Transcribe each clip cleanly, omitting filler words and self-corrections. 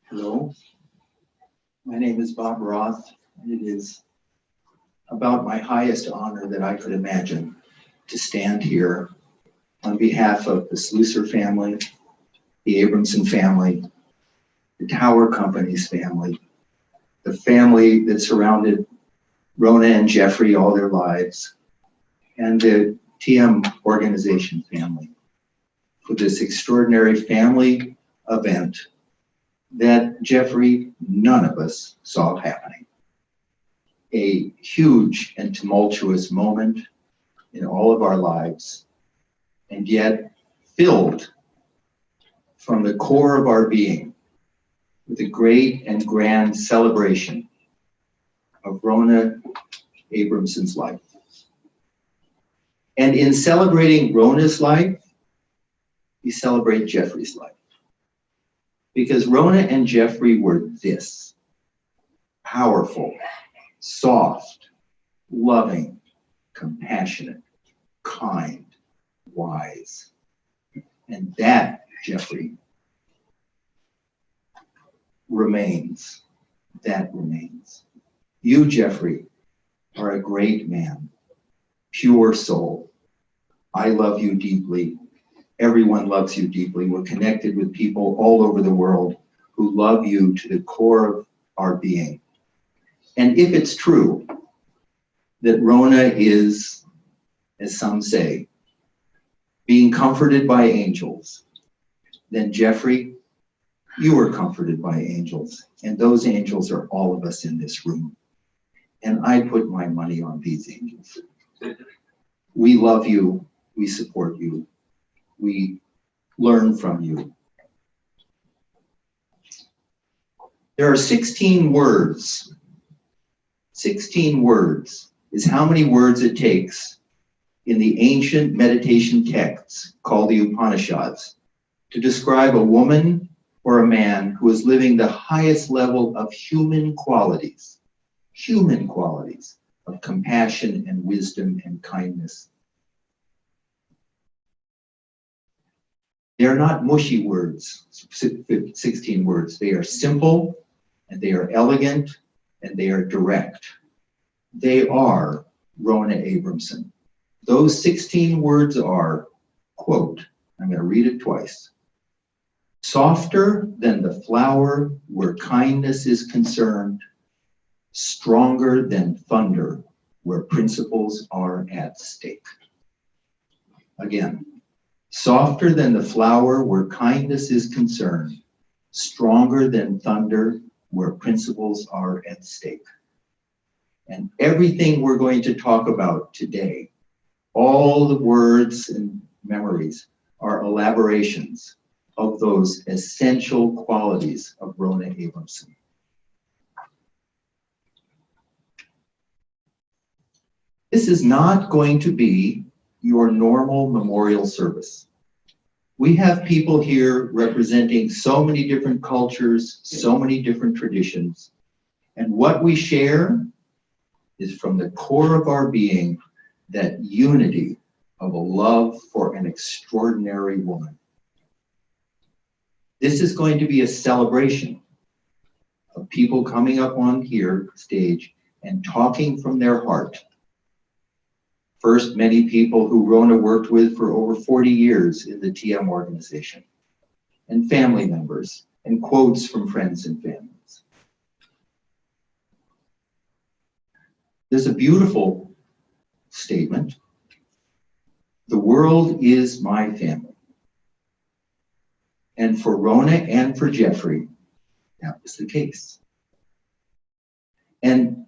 Hello, my name is Bob Roth, and it is about my highest honor that I could imagine to stand here on behalf of the Slusser family, the Abramson family, the Tower Company's family, the family that surrounded Rona and Jeffrey all their lives, and the TM organization family for this extraordinary family event that Jeffrey, none of us saw happening. A huge and tumultuous moment in all of our lives, and yet filled from the core of our being with a great and grand celebration of Rona Abramson's life. And in celebrating Rona's life, we celebrate Jeffrey's life. Because Rona and Jeffrey were this: powerful, soft, loving, compassionate, kind, wise. And that, Jeffrey, remains. That remains. You, Jeffrey, are a great man, pure soul. I love you deeply. Everyone loves you deeply. We're connected with people all over the world who love you to the core of our being. And if it's true that Rona is, as some say, being comforted by angels, then Jeffrey, you were comforted by angels, and those angels are all of us in this room. And I put my money on these angels. We love you, we support you, we learn from you. There are 16 words. 16 words is how many words it takes in the ancient meditation texts called the Upanishads to describe a woman or a man who is living the highest level of human qualities of compassion and wisdom and kindness. They are not mushy words, 16 words. They are simple, and they are elegant, and they are direct. They are Rona Abramson. Those 16 words are, quote, I'm going to read it twice. Softer than the flower where kindness is concerned, stronger than thunder where principles are at stake. Again. Softer than the flower where kindness is concerned, stronger than thunder where principles are at stake. And everything we're going to talk about today, all the words and memories, are elaborations of those essential qualities of Rona Abramson. This is not going to be your normal memorial service. We have people here representing so many different cultures, so many different traditions, and what we share is from the core of our being that unity of a love for an extraordinary woman. This is going to be a celebration of people coming up on here stage and talking from their heart. First, many people who Rona worked with for over 40 years in the TM organization, and family members, and quotes from friends and families. There's a beautiful statement. The world is my family. And for Rona and for Jeffrey, that was the case. And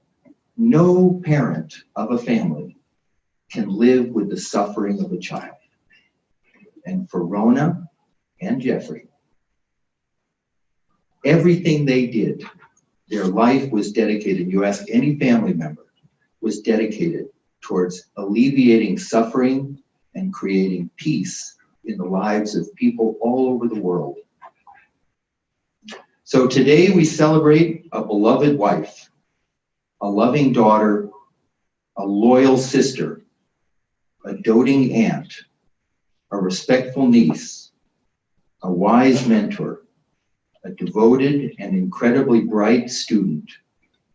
no parent of a family can live with the suffering of a child. And for Rona and Jeffrey, everything they did, their life was dedicated, you ask any family member, was dedicated towards alleviating suffering and creating peace in the lives of people all over the world. So today we celebrate a beloved wife, a loving daughter, a loyal sister, a doting aunt, a respectful niece, a wise mentor, a devoted and incredibly bright student,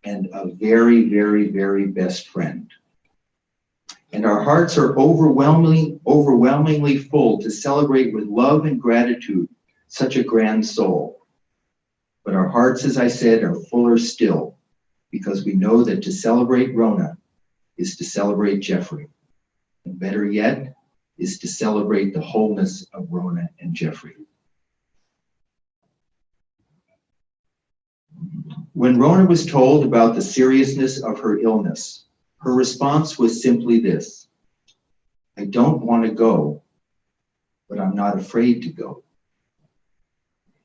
and a very, very, very best friend. And our hearts are overwhelmingly full to celebrate with love and gratitude such a grand soul. But our hearts, as I said, are fuller still, because we know that to celebrate Rona is to celebrate Jeffrey. And better yet, is to celebrate the wholeness of Rona and Jeffrey. When Rona was told about the seriousness of her illness, her response was simply this: I don't want to go, but I'm not afraid to go.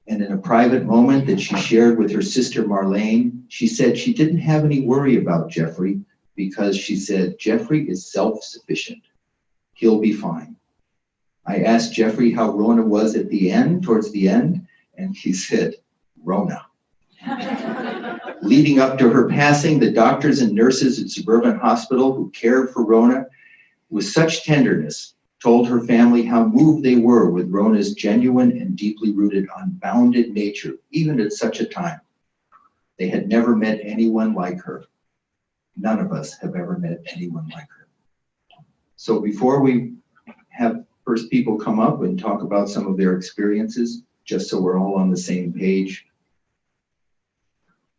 And in a private moment that she shared with her sister Marlene, she said she didn't have any worry about Jeffrey because she said, Jeffrey is self-sufficient. He'll be fine. I asked Jeffrey how Rona was at the end, towards the end, and he said, Rona. Leading up to her passing, the doctors and nurses at Suburban Hospital who cared for Rona with such tenderness told her family how moved they were with Rona's genuine and deeply rooted, unbounded nature, even at such a time. They had never met anyone like her. None of us have ever met anyone like her. So before we have first people come up and talk about some of their experiences, just so we're all on the same page,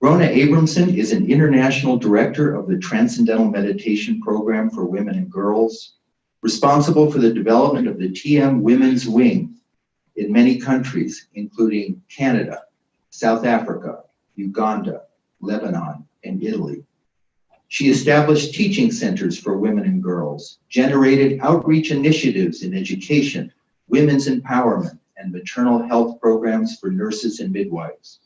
Rona Abramson is an international director of the Transcendental Meditation Program for Women and Girls, responsible for the development of the TM Women's Wing in many countries, including Canada, South Africa, Uganda, Lebanon, and Italy. She established teaching centers for women and girls, generated outreach initiatives in education, women's empowerment, and maternal health programs for nurses and midwives.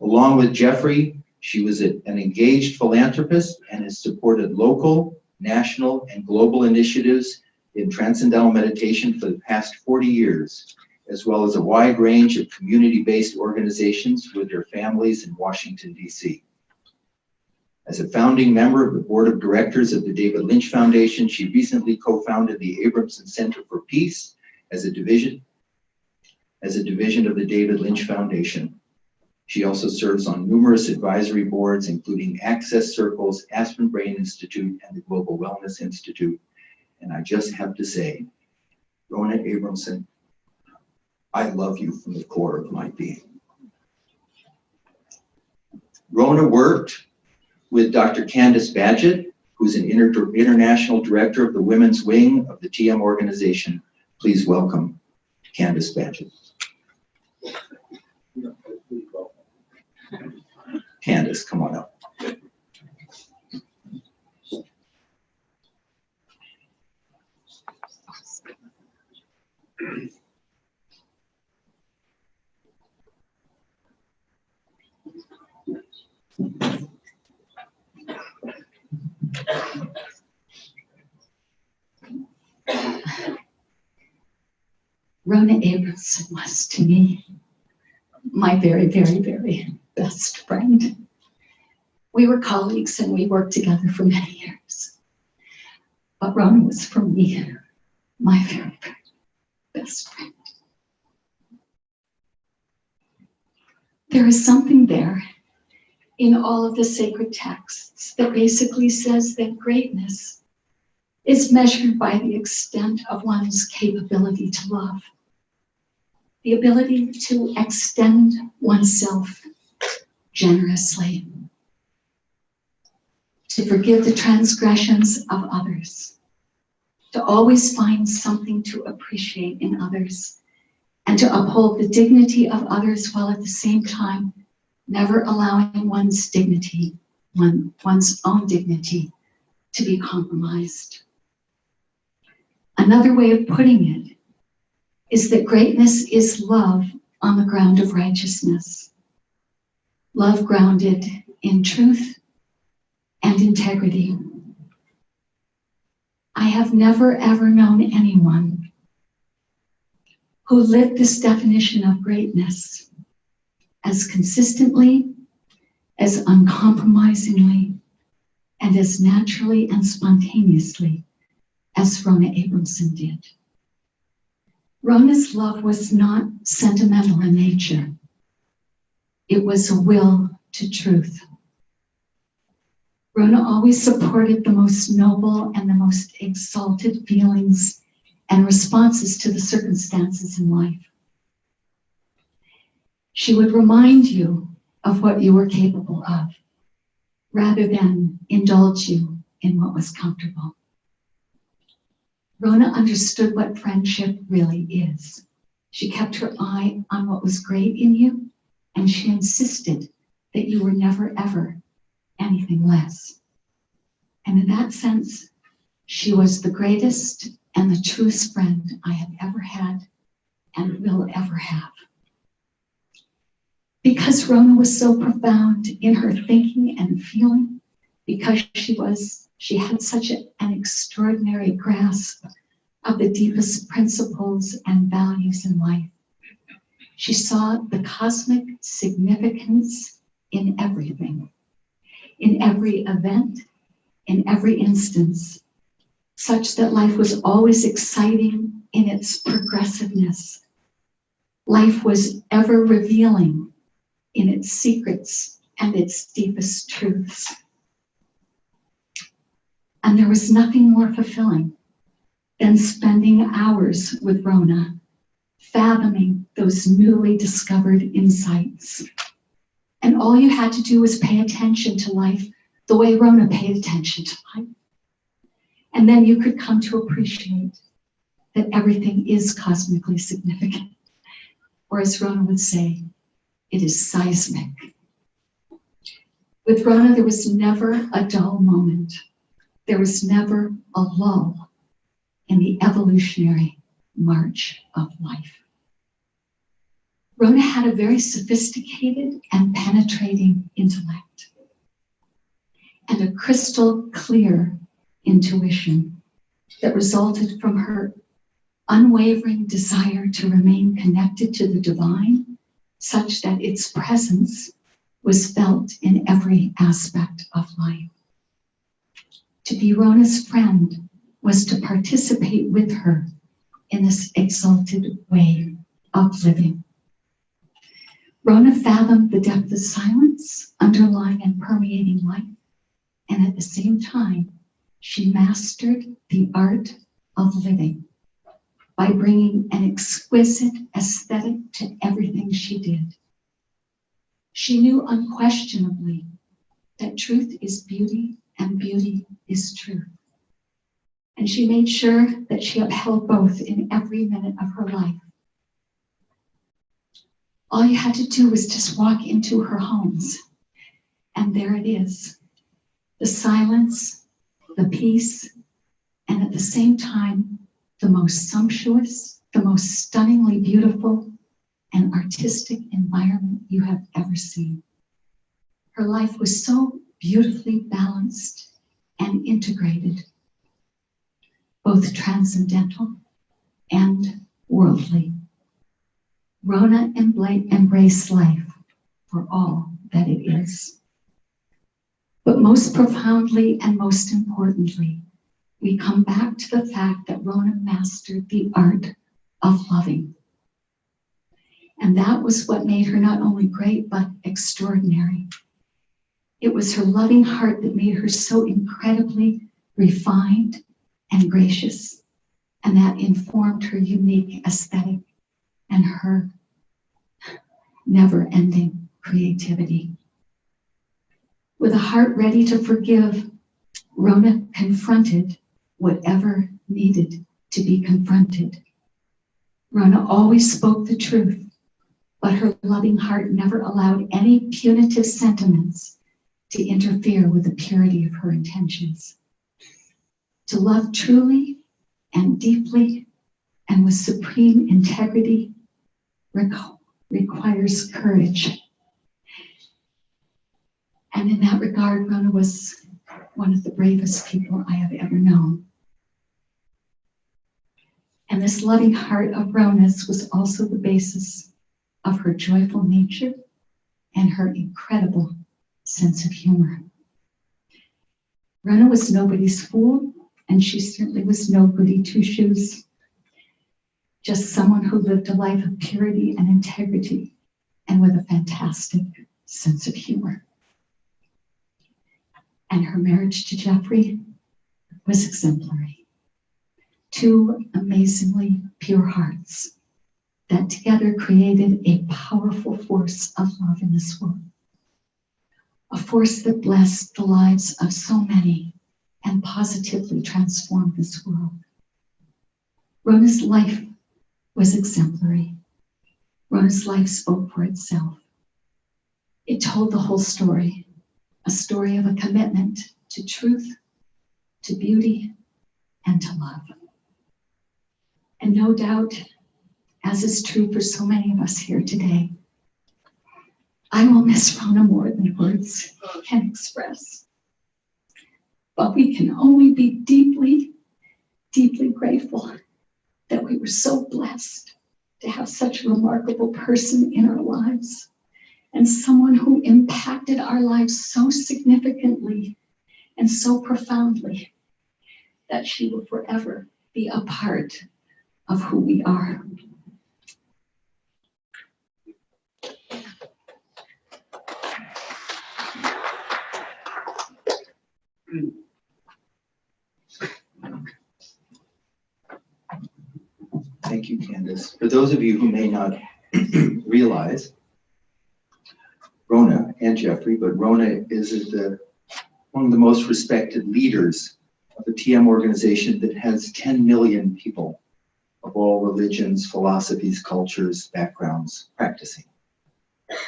Along with Jeffrey, she was an engaged philanthropist and has supported local, national, and global initiatives in transcendental meditation for the past 40 years, as well as a wide range of community-based organizations with their families in Washington, D.C. As a founding member of the board of directors of the David Lynch Foundation, she recently co-founded the Abramson Center for Peace as a division of the David Lynch Foundation. She also serves on numerous advisory boards, including Access Circles, Aspen Brain Institute, and the Global Wellness Institute. And I just have to say, Rona Abramson, I love you from the core of my being. Rona worked with Dr. Candace Badgett, who's an international director of the Women's Wing of the TM organization. Please welcome Candace Badgett. Candace, come on up. Rona Abramson was to me my very, very, very best friend. We were colleagues and we worked together for many years. But Rona was for me my very, very best friend. There is something there in all of the sacred texts that basically says that greatness is measured by the extent of one's capability to love, the ability to extend oneself generously, to forgive the transgressions of others, to always find something to appreciate in others, and to uphold the dignity of others while at the same time never allowing one's dignity, one's own dignity, to be compromised. Another way of putting it is that greatness is love on the ground of righteousness. Love grounded in truth and integrity. I have never ever known anyone who lived this definition of greatness as consistently, as uncompromisingly, and as naturally and spontaneously as Rona Abramson did. Rona's love was not sentimental in nature. It was a will to truth. Rona always supported the most noble and the most exalted feelings and responses to the circumstances in life. She would remind you of what you were capable of, rather than indulge you in what was comfortable. Rona understood what friendship really is. She kept her eye on what was great in you, and she insisted that you were never, ever anything less. And in that sense, she was the greatest and the truest friend I have ever had and will ever have. Because Rona was so profound in her thinking and feeling, because she had such an extraordinary grasp of the deepest principles and values in life. She saw the cosmic significance in everything, in every event, in every instance, such that life was always exciting in its progressiveness. Life was ever revealing in its secrets and its deepest truths. And there was nothing more fulfilling than spending hours with Rona, fathoming those newly discovered insights. And all you had to do was pay attention to life the way Rona paid attention to life. And then you could come to appreciate that everything is cosmically significant. Or as Rona would say, it is seismic. With Rona, there was never a dull moment. There was never a lull in the evolutionary march of life. Rona had a very sophisticated and penetrating intellect and a crystal clear intuition that resulted from her unwavering desire to remain connected to the divine, such that its presence was felt in every aspect of life. To be Rona's friend was to participate with her in this exalted way of living. Rona fathomed the depth of silence underlying and permeating life, and at the same time, she mastered the art of living by bringing an exquisite aesthetic to everything she did. She knew unquestionably that truth is beauty and beauty is truth. And she made sure that she upheld both in every minute of her life. All you had to do was just walk into her homes, and there it is. The silence, the peace, and at the same time, the most sumptuous, the most stunningly beautiful and artistic environment you have ever seen. Her life was so beautifully balanced and integrated, both transcendental and worldly. Rona embraced life for all that it is. But most profoundly and most importantly, we come back to the fact that Rona mastered the art of loving. And that was what made her not only great, but extraordinary. It was her loving heart that made her so incredibly refined and gracious, and that informed her unique aesthetic and her never-ending creativity. With a heart ready to forgive, Rona confronted whatever needed to be confronted. Rona always spoke the truth, but her loving heart never allowed any punitive sentiments to interfere with the purity of her intentions. To love truly and deeply and with supreme integrity requires courage. And in that regard, Rona was one of the bravest people I have ever known. And this loving heart of Rona's was also the basis of her joyful nature and her incredible sense of humor. Rona was nobody's fool, and she certainly was no goody two-shoes. Just someone who lived a life of purity and integrity and with a fantastic sense of humor. And her marriage to Jeffrey was exemplary. Two amazingly pure hearts that together created a powerful force of love in this world. A force that blessed the lives of so many and positively transformed this world. Rona's life was exemplary. Rona's life spoke for itself. It told the whole story, a story of a commitment to truth, to beauty, and to love. And no doubt, as is true for so many of us here today, I will miss Rona more than words can express. But we can only be deeply, deeply grateful that we were so blessed to have such a remarkable person in our lives, and someone who impacted our lives so significantly and so profoundly that she will forever be a part of who we are. Thank you, Candace. For those of you who may not realize, Rona and Jeffrey, but Rona is one of the most respected leaders of a TM organization that has 10 million people of all religions, philosophies, cultures, backgrounds practicing.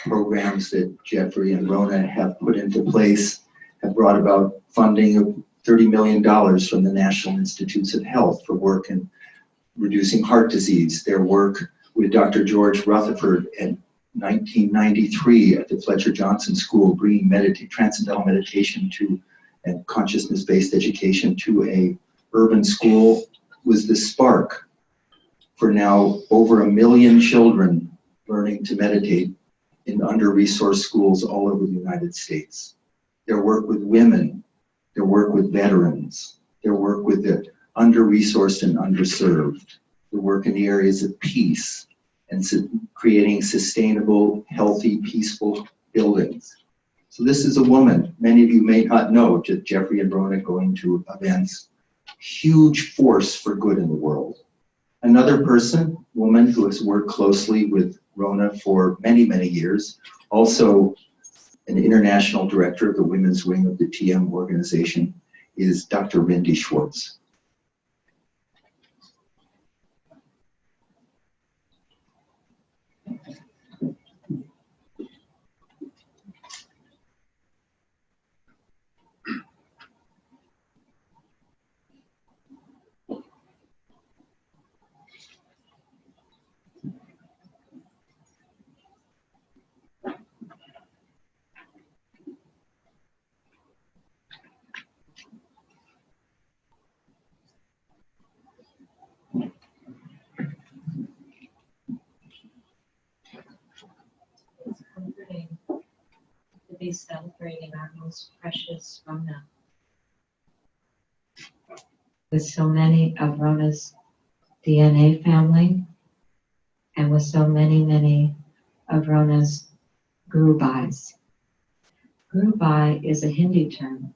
Programs that Jeffrey and Rona have put into place have brought about funding of $30 million from the National Institutes of Health for work in reducing heart disease. Their work with Dr. George Rutherford in 1993 at the Fletcher Johnson School, bringing transcendental meditation and consciousness-based education to a urban school, was the spark for now over 1 million children learning to meditate in under-resourced schools all over the United States. Their work with women, their work with veterans, their work with the under-resourced and underserved, their work in the areas of peace and creating sustainable, healthy, peaceful buildings. So this is a woman, many of you may not know, just Jeffrey and Rona going to events, huge force for good in the world. Another person, woman who has worked closely with Rona for many, many years, also an international director of the women's wing of the TM organization, is Dr. Rindy Schwartz. To be celebrating our most precious Rona. With so many of Rona's DNA family, and with so many of Rona's Gurubhais. Gurubai is a Hindi term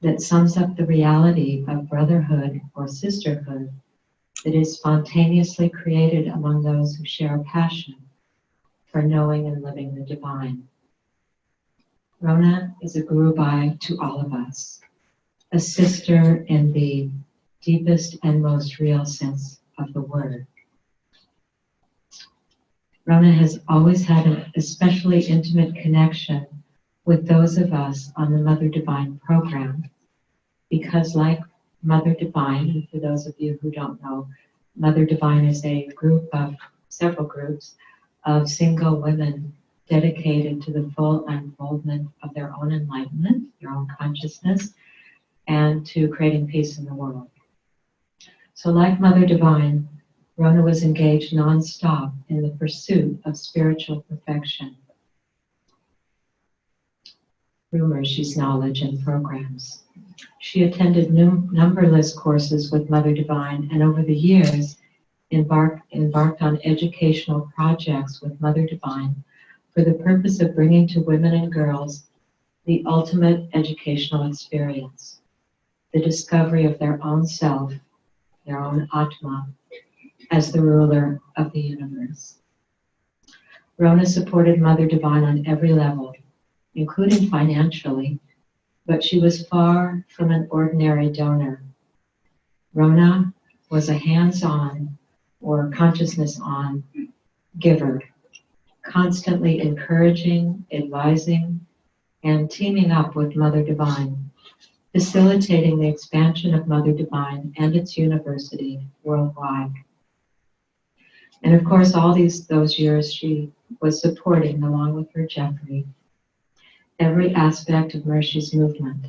that sums up the reality of brotherhood or sisterhood that is spontaneously created among those who share a passion for knowing and living the divine. Rona is a Gurubai to all of us, a sister in the deepest and most real sense of the word. Rona has always had an especially intimate connection with those of us on the Mother Divine program, because like Mother Divine, and for those of you who don't know, Mother Divine is a group of several groups of single women dedicated to the full unfoldment of their own enlightenment, their own consciousness, and to creating peace in the world. So like Mother Divine, Rona was engaged non-stop in the pursuit of spiritual perfection through Mercy's knowledge and programs. She attended numberless courses with Mother Divine, and over the years embarked on educational projects with Mother Divine for the purpose of bringing to women and girls the ultimate educational experience, the discovery of their own self, their own Atma, as the ruler of the universe. Rona supported Mother Divine on every level, including financially, but she was far from an ordinary donor. Rona was a hands-on or consciousness-on giver, constantly encouraging, advising, and teaming up with Mother Divine, facilitating the expansion of Mother Divine and its university worldwide. And of course, all those years she was supporting, along with her Jeffrey, every aspect of Mercy's movement.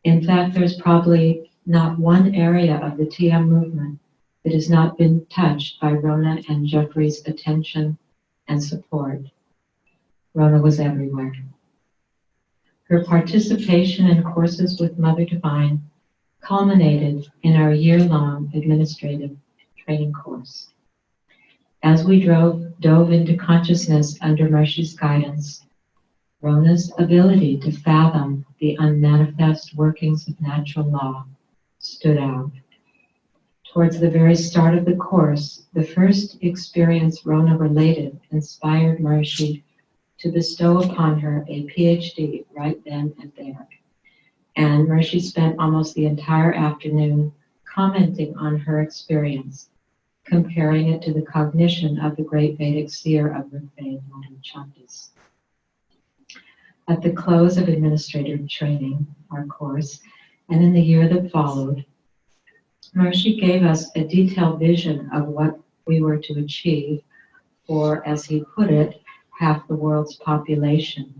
In fact, there's probably not one area of the TM movement that has not been touched by Rona and Jeffrey's attention and support. Rona was everywhere. Her participation in courses with Mother Divine culminated in our year-long administrative training course. As we dove into consciousness under Mercy's guidance, Rona's ability to fathom the unmanifest workings of natural law stood out. Towards the very start of the course, the first experience Rona related inspired Mercy to bestow upon her a PhD right then and there. And Mercy spent almost the entire afternoon commenting on her experience, comparing it to the cognition of the great Vedic seer of Rigveda, Madhu Chantis. At the close of administrative training, our course, and in the year that followed, Mercy gave us a detailed vision of what we were to achieve for, as he put it, half the world's population,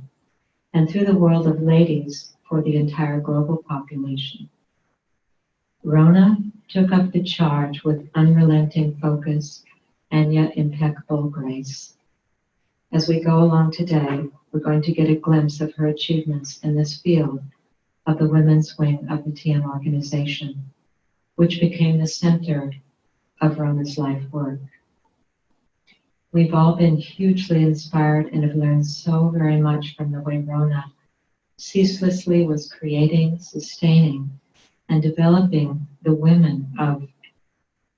and through the world of ladies for the entire global population. Rona took up the charge with unrelenting focus and yet impeccable grace. As we go along today, we're going to get a glimpse of her achievements in this field of the women's wing of the TM organization, which became the center of Rona's life work. We've all been hugely inspired and have learned so very much from the way Rona ceaselessly was creating, sustaining, and developing the women of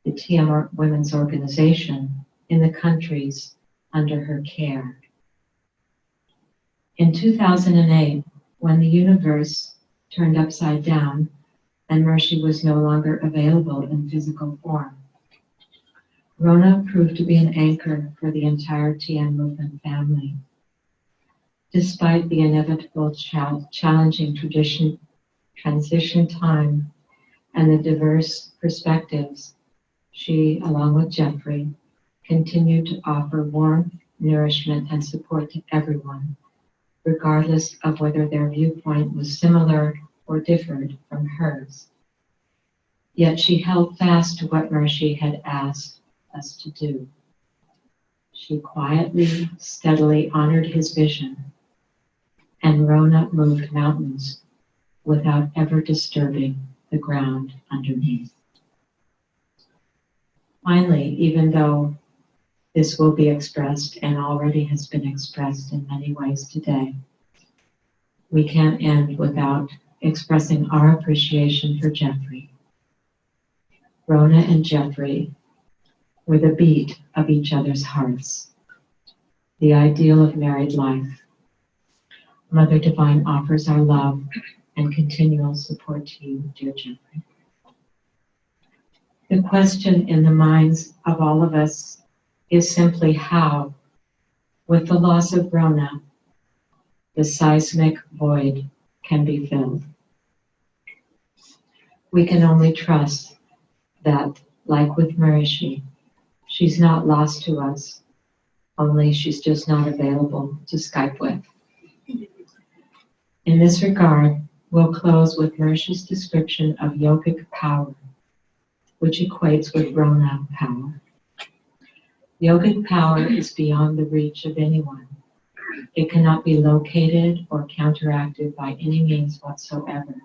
the TM Women's Organization in the countries under her care. In 2008, when the universe turned upside down and Mercy was no longer available in physical form, Rona proved to be an anchor for the entire TM movement family. Despite the inevitable challenging transition time and the diverse perspectives, she, along with Jeffrey, continued to offer warmth, nourishment, and support to everyone, regardless of whether their viewpoint was similar or differed from hers. Yet she held fast to what Mercy had asked us to do. She quietly, steadily honored his vision, and Rona moved mountains without ever disturbing the ground underneath. Finally, even though this will be expressed and already has been expressed in many ways today, we can't end without expressing our appreciation for Jeffrey. Rona and Jeffrey were the beat of each other's hearts, the ideal of married life. Mother Divine offers our love and continual support to you, dear Jeffrey. The question in the minds of all of us is simply how, with the loss of Rona, the seismic void can be filled. We can only trust that, like with Mercy, she's not lost to us, only she's just not available to Skype with. In this regard, we'll close with Mercy's description of yogic power, which equates with Rona power. Yogic power is beyond the reach of anyone. It cannot be located or counteracted by any means whatsoever.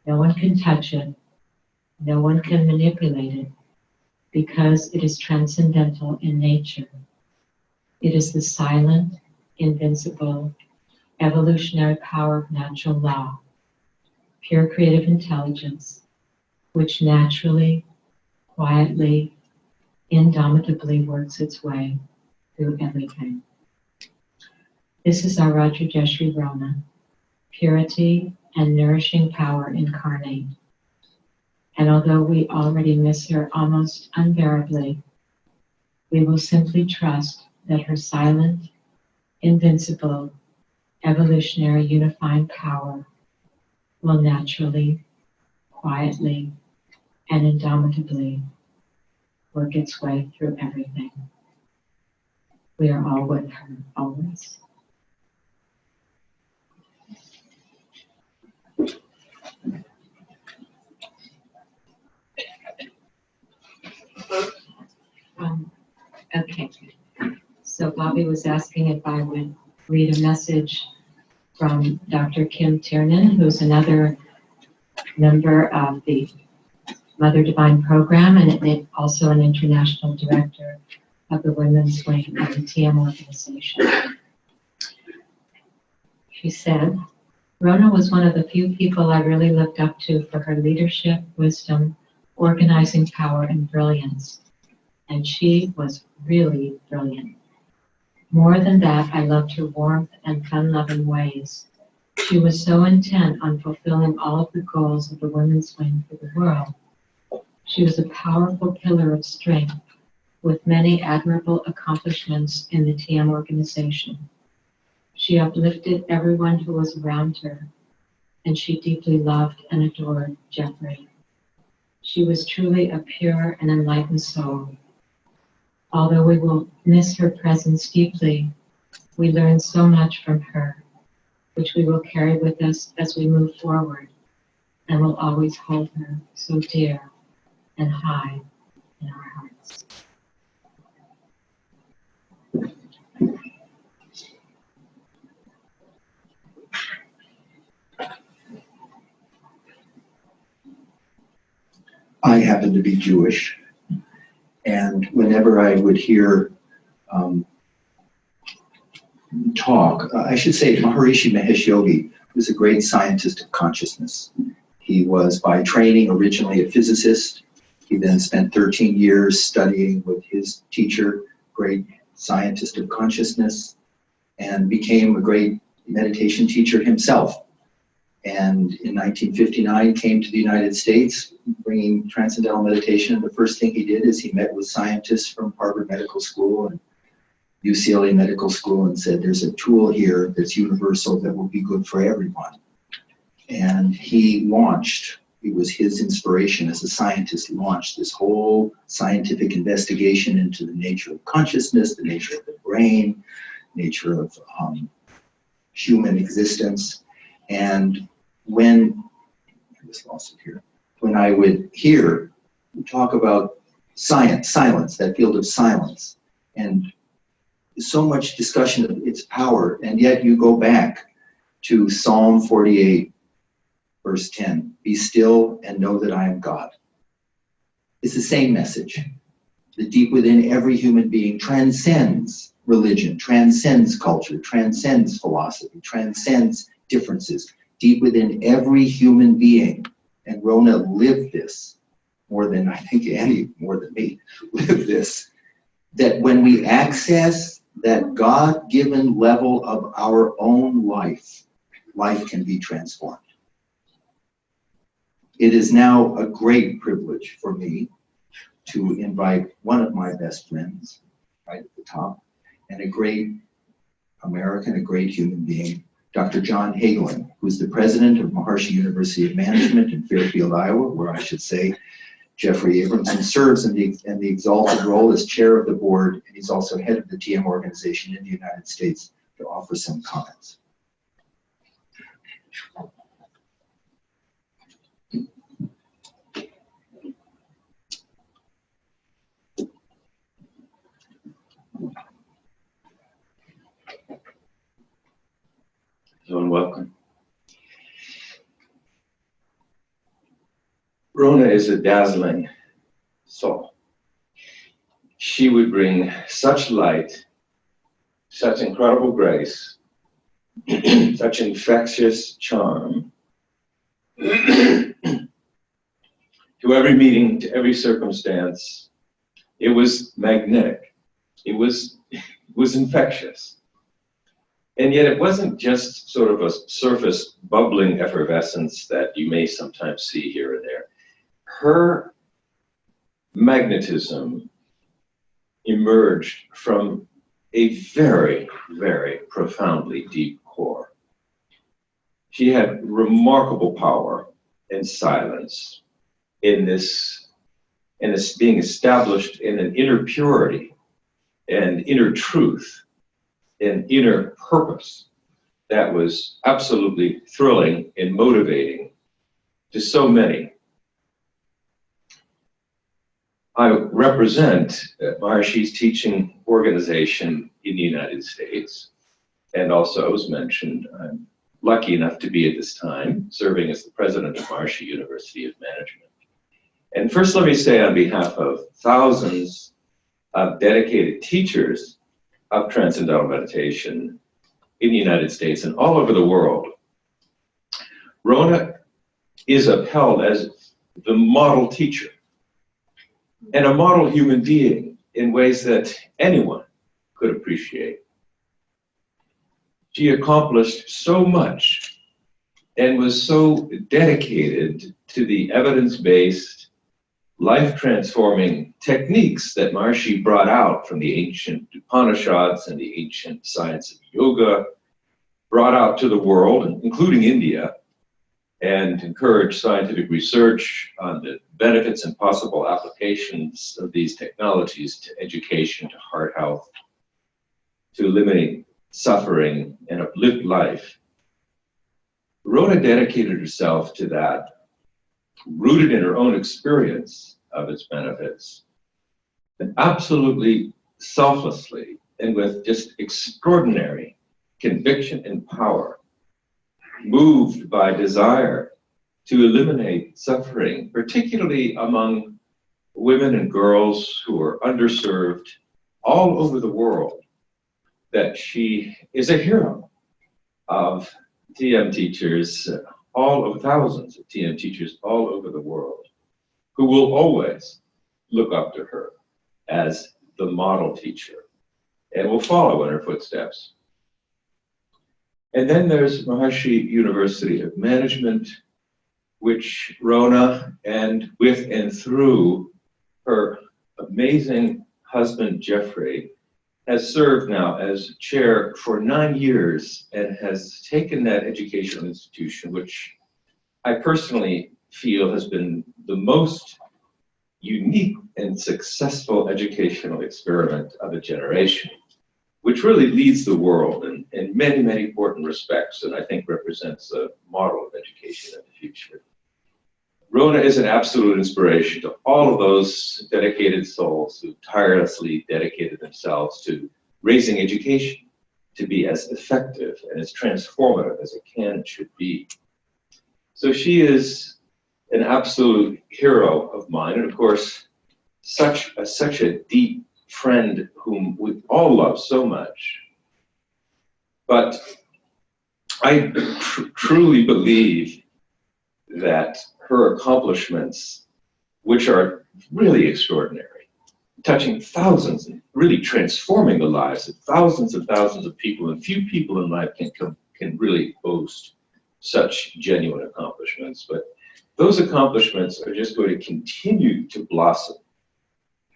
No one can touch it. No one can manipulate it because it is transcendental in nature. It is the silent, invincible, evolutionary power of natural law, pure creative intelligence, which naturally, quietly, indomitably works its way through everything. This is our Rajajeshri Rona, purity and nourishing power incarnate. And although we already miss her almost unbearably, we will simply trust that her silent, invincible, evolutionary unifying power will naturally, quietly, and indomitably work its way through everything. We are all with her, always. Okay, so Bobby was asking if I would read a message from Dr. Kim Tiernan, who's another member of the Mother Divine program and also an international director of the women's wing of the TM organization. She said, Rona was one of the few people I really looked up to for her leadership, wisdom, organizing power, and brilliance. And she was really brilliant. More than that, I loved her warmth and fun-loving ways. She was so intent on fulfilling all of the goals of the women's wing for the world. She was a powerful pillar of strength with many admirable accomplishments in the TM organization. She uplifted everyone who was around her, and she deeply loved and adored Jeffrey. She was truly a pure and enlightened soul. Although we will miss her presence deeply, we learned so much from her, which we will carry with us as we move forward, and will always hold her so dear and high in our hearts. I happen to be Jewish, and whenever I would hear talk, I should say Maharishi Mahesh Yogi was a great scientist of consciousness. He was by training originally a physicist. He then spent 13 years studying with his teacher, great scientist of consciousness, and became a great meditation teacher himself. And in 1959 came to the United States bringing transcendental meditation. And the first thing he did is he met with scientists from Harvard Medical School and UCLA Medical School and said, there's a tool here that's universal that will be good for everyone. And he launched, it was his inspiration as a scientist, launched this whole scientific investigation into the nature of consciousness, the nature of the brain, nature of human existence. And when, I just lost it here, when I would hear talk about silence, that field of silence, and so much discussion of its power, and yet you go back to Psalm 48, verse 10, be still and know that I am God. It's the same message. The deep within every human being transcends religion, transcends culture, transcends philosophy, transcends differences. Deep within every human being, and Rona lived this more than I think more than me, lived this, that when we access that God-given level of our own life, life can be transformed. It is now a great privilege for me to invite one of my best friends, right at the top, and a great American, a great human being, Dr. John Hagelin, who's the president of Maharishi University of Management in Fairfield, Iowa, where I should say Jeffrey Abramson serves in the exalted role as chair of the board, and he's also head of the TM organization in the United States, to offer some comments. Hello and welcome. Rona is a dazzling soul. She would bring such light such incredible grace, such infectious charm, to every meeting, to every circumstance. It was magnetic. It was infectious. And yet it wasn't just sort of a surface bubbling effervescence that you may sometimes see here and there. Her magnetism emerged from a very, very profoundly deep core. She had remarkable power and silence in this being established in an inner purity and inner truth and inner purpose that was absolutely thrilling and motivating to so many. I represent Maharshi's teaching organization in the United States, and also, as mentioned, I'm lucky enough to be at this time serving as the president of Maharshi University of Management. And first, let me say on behalf of thousands of dedicated teachers of Transcendental Meditation in the United States and all over the world, Rona is upheld as the model teacher and a model human being in ways that anyone could appreciate. She accomplished so much and was so dedicated to the evidence-based, life-transforming techniques that Maharshi brought out from the ancient Upanishads and the ancient science of yoga, brought out to the world, including India, and encouraged scientific research on the benefits and possible applications of these technologies to education, to heart health, to eliminate suffering and uplift life. Rona dedicated herself to that, rooted in her own experience of its benefits, and absolutely selflessly and with just extraordinary conviction and power, moved by desire to eliminate suffering, particularly among women and girls who are underserved all over the world, that she is a hero of TM teachers, thousands of TM teachers all over the world, who will always look up to her as the model teacher and will follow in her footsteps. And then there's Maharshi University of Management, which Rona, and with and through her amazing husband, Jeffrey, has served now as chair for 9 years and has taken that educational institution, which I personally feel has been the most unique and successful educational experiment of a generation, which really leads the world in many, many important respects, and I think represents a model of education in the future. Rona is an absolute inspiration to all of those dedicated souls who tirelessly dedicated themselves to raising education to be as effective and as transformative as it can and should be. So she is an absolute hero of mine, and of course, such a deep friend whom we all love so much. But I truly believe that her accomplishments, which are really extraordinary, touching thousands and really transforming the lives of thousands and thousands of people, and few people in life can really boast such genuine accomplishments. But those accomplishments are just going to continue to blossom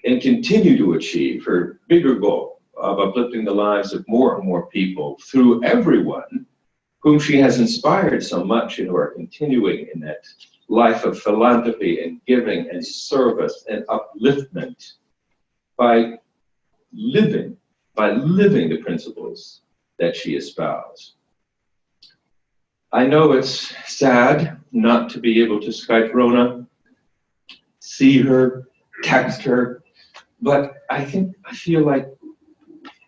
and continue to achieve her bigger goal of uplifting the lives of more and more people through everyone whom she has inspired so much and who are continuing in that life of philanthropy and giving and service and upliftment by living the principles that she espoused. I know it's sad not to be able to Skype Rona, see her, text her, but I feel like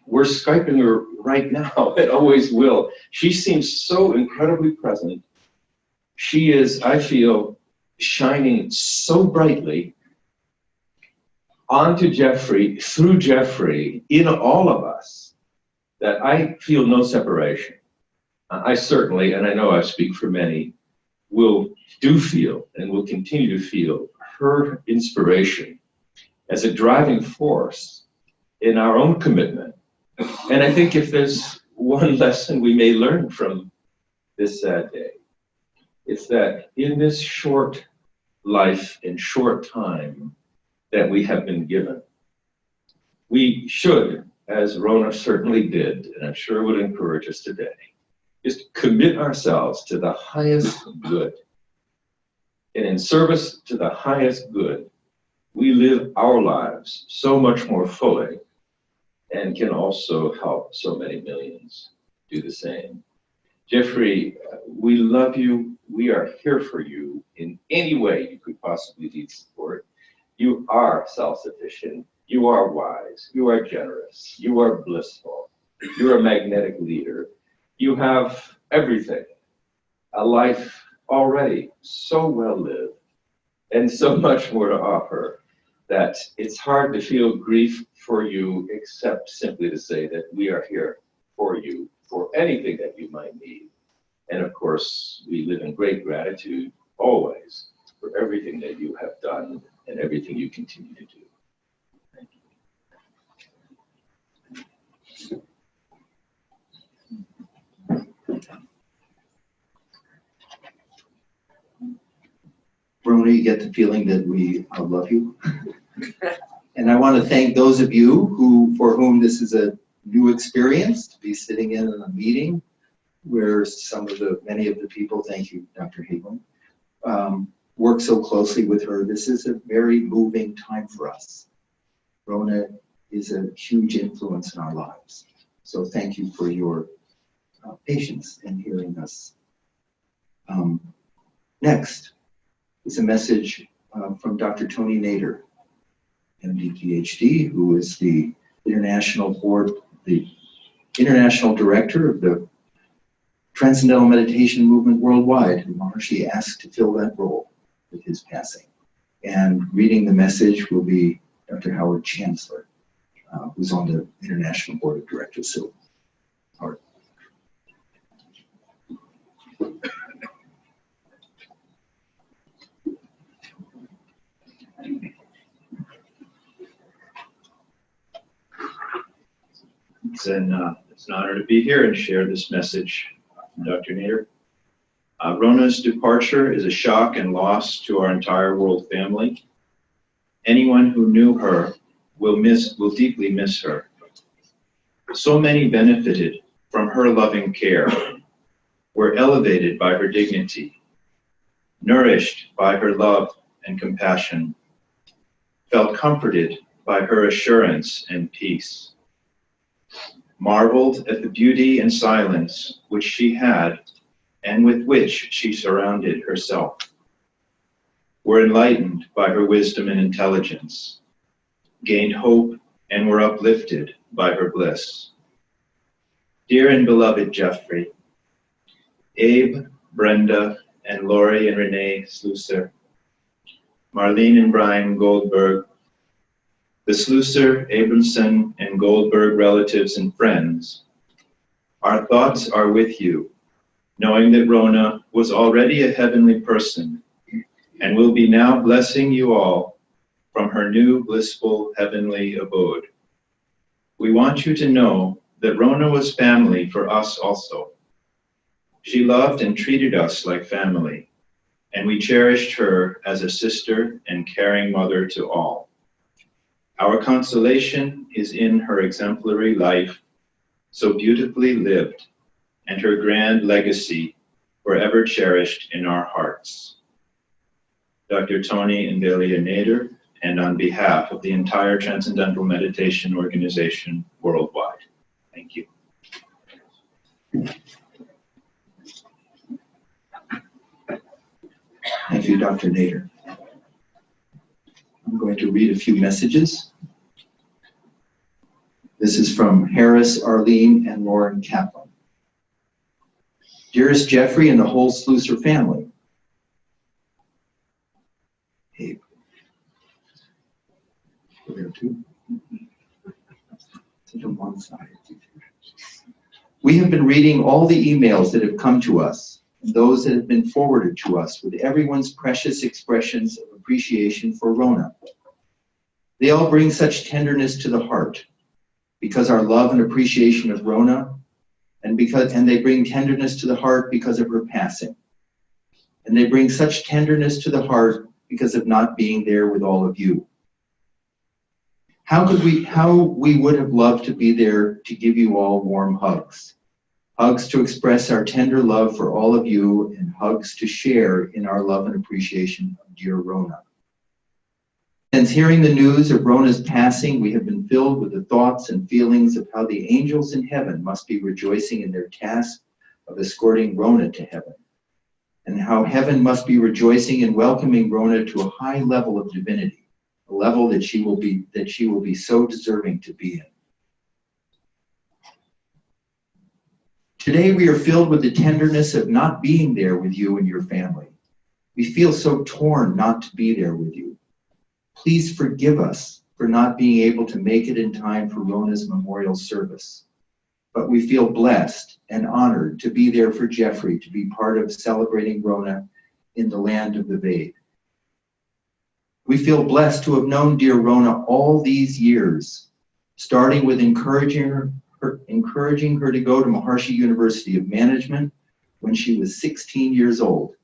we're Skyping her right now and always will. She seems so incredibly present. She is, I feel, shining so brightly onto Jeffrey, through Jeffrey, in all of us, that I feel no separation. I certainly, and I know I speak for many, do feel and will continue to feel her inspiration as a driving force in our own commitment. And I think if there's one lesson we may learn from this sad day, it's that in this short life and short time that we have been given, we should, as Rona certainly did, and I'm sure would encourage us today, just commit ourselves to the highest good. And in service to the highest good, we live our lives so much more fully and can also help so many millions do the same. Jeffrey, we love you. We are here for you in any way you could possibly need support. You are self-sufficient. You are wise. You are generous. You are blissful. You're a magnetic leader. You have everything. A life already so well lived and so much more to offer that it's hard to feel grief for you except simply to say that we are here for you for anything that you might need. And of course, we live in great gratitude always for everything that you have done and everything you continue to do. Thank you. Rona, you get the feeling that we love you. And I want to thank those of you for whom this is a new experience, to be sitting in a meeting where many of the people, thank you, Dr. Hagelin, work so closely with her. This is a very moving time for us. Rona is a huge influence in our lives. So thank you for your patience in hearing us. Next is a message from Dr. Tony Nader, MD, PhD, who is the international director of the Transcendental Meditation Movement worldwide, who Maharshi asked to fill that role with his passing. And reading the message will be Dr. Howard Chancellor, who's on the International Board of Directors. So, Howard. It's an honor to be here and share this message from Dr. Nader. Rona's departure is a shock and loss to our entire world family. Anyone who knew her will deeply miss her. So many benefited from her loving care, were elevated by her dignity, nourished by her love and compassion, felt comforted by her assurance and peace, marveled at the beauty and silence which she had and with which she surrounded herself, were enlightened by her wisdom and intelligence, gained hope and were uplifted by her bliss. Dear and beloved Jeffrey, Abe, Brenda, and Lori and Renee Slusser, Marlene and Brian Goldberg, the Slusser, Abramson, and Goldberg relatives and friends, our thoughts are with you, knowing that Rona was already a heavenly person and will be now blessing you all from her new blissful heavenly abode. We want you to know that Rona was family for us also. She loved and treated us like family, and we cherished her as a sister and caring mother to all. Our consolation is in her exemplary life, so beautifully lived, and her grand legacy forever cherished in our hearts. Dr. Tony and Delia Nader, and on behalf of the entire Transcendental Meditation Organization worldwide. Thank you. Thank you, Dr. Nader. I'm going to read a few messages. This is from Harris, Arlene, and Lauren Kaplan. Dearest Jeffrey and the whole Slusser family. Hey. There too. Sit on one side. We have been reading all the emails that have come to us and those that have been forwarded to us with everyone's precious expressions of appreciation for Rona. They all bring such tenderness to the heart because our love and appreciation of Rona, and they bring tenderness to the heart because of her passing. And they bring such tenderness to the heart because of not being there with all of you. How we would have loved to be there to give you all warm hugs. Hugs to express our tender love for all of you, and hugs to share in our love and appreciation of dear Rona. Since hearing the news of Rona's passing, we have been filled with the thoughts and feelings of how the angels in heaven must be rejoicing in their task of escorting Rona to heaven, and how heaven must be rejoicing in welcoming Rona to a high level of divinity, a level that she will be so deserving to be in. Today we are filled with the tenderness of not being there with you and your family. We feel so torn not to be there with you. Please forgive us for not being able to make it in time for Rona's memorial service. But we feel blessed and honored to be there for Jeffrey to be part of celebrating Rona in the land of the Vede. We feel blessed to have known dear Rona all these years, starting with encouraging her to go to Maharishi University of Management when she was 16 years old,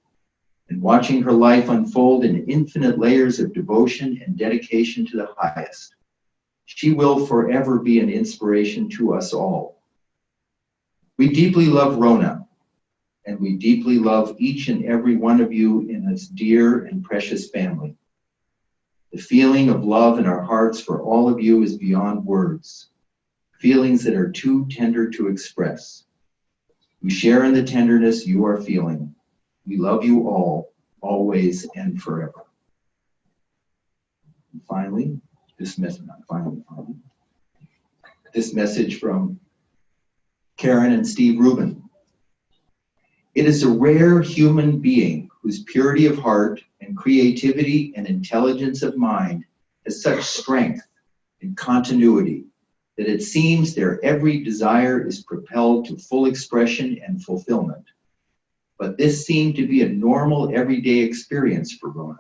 and watching her life unfold in infinite layers of devotion and dedication to the highest. She will forever be an inspiration to us all. We deeply love Rona, and we deeply love each and every one of you in this dear and precious family. The feeling of love in our hearts for all of you is beyond words, feelings that are too tender to express. We share in the tenderness you are feeling. We love you all, always and forever. And finally, this message from Karen and Steve Rubin. It is a rare human being whose purity of heart and creativity and intelligence of mind has such strength and continuity that it seems their every desire is propelled to full expression and fulfillment. But this seemed to be a normal everyday experience for Rona.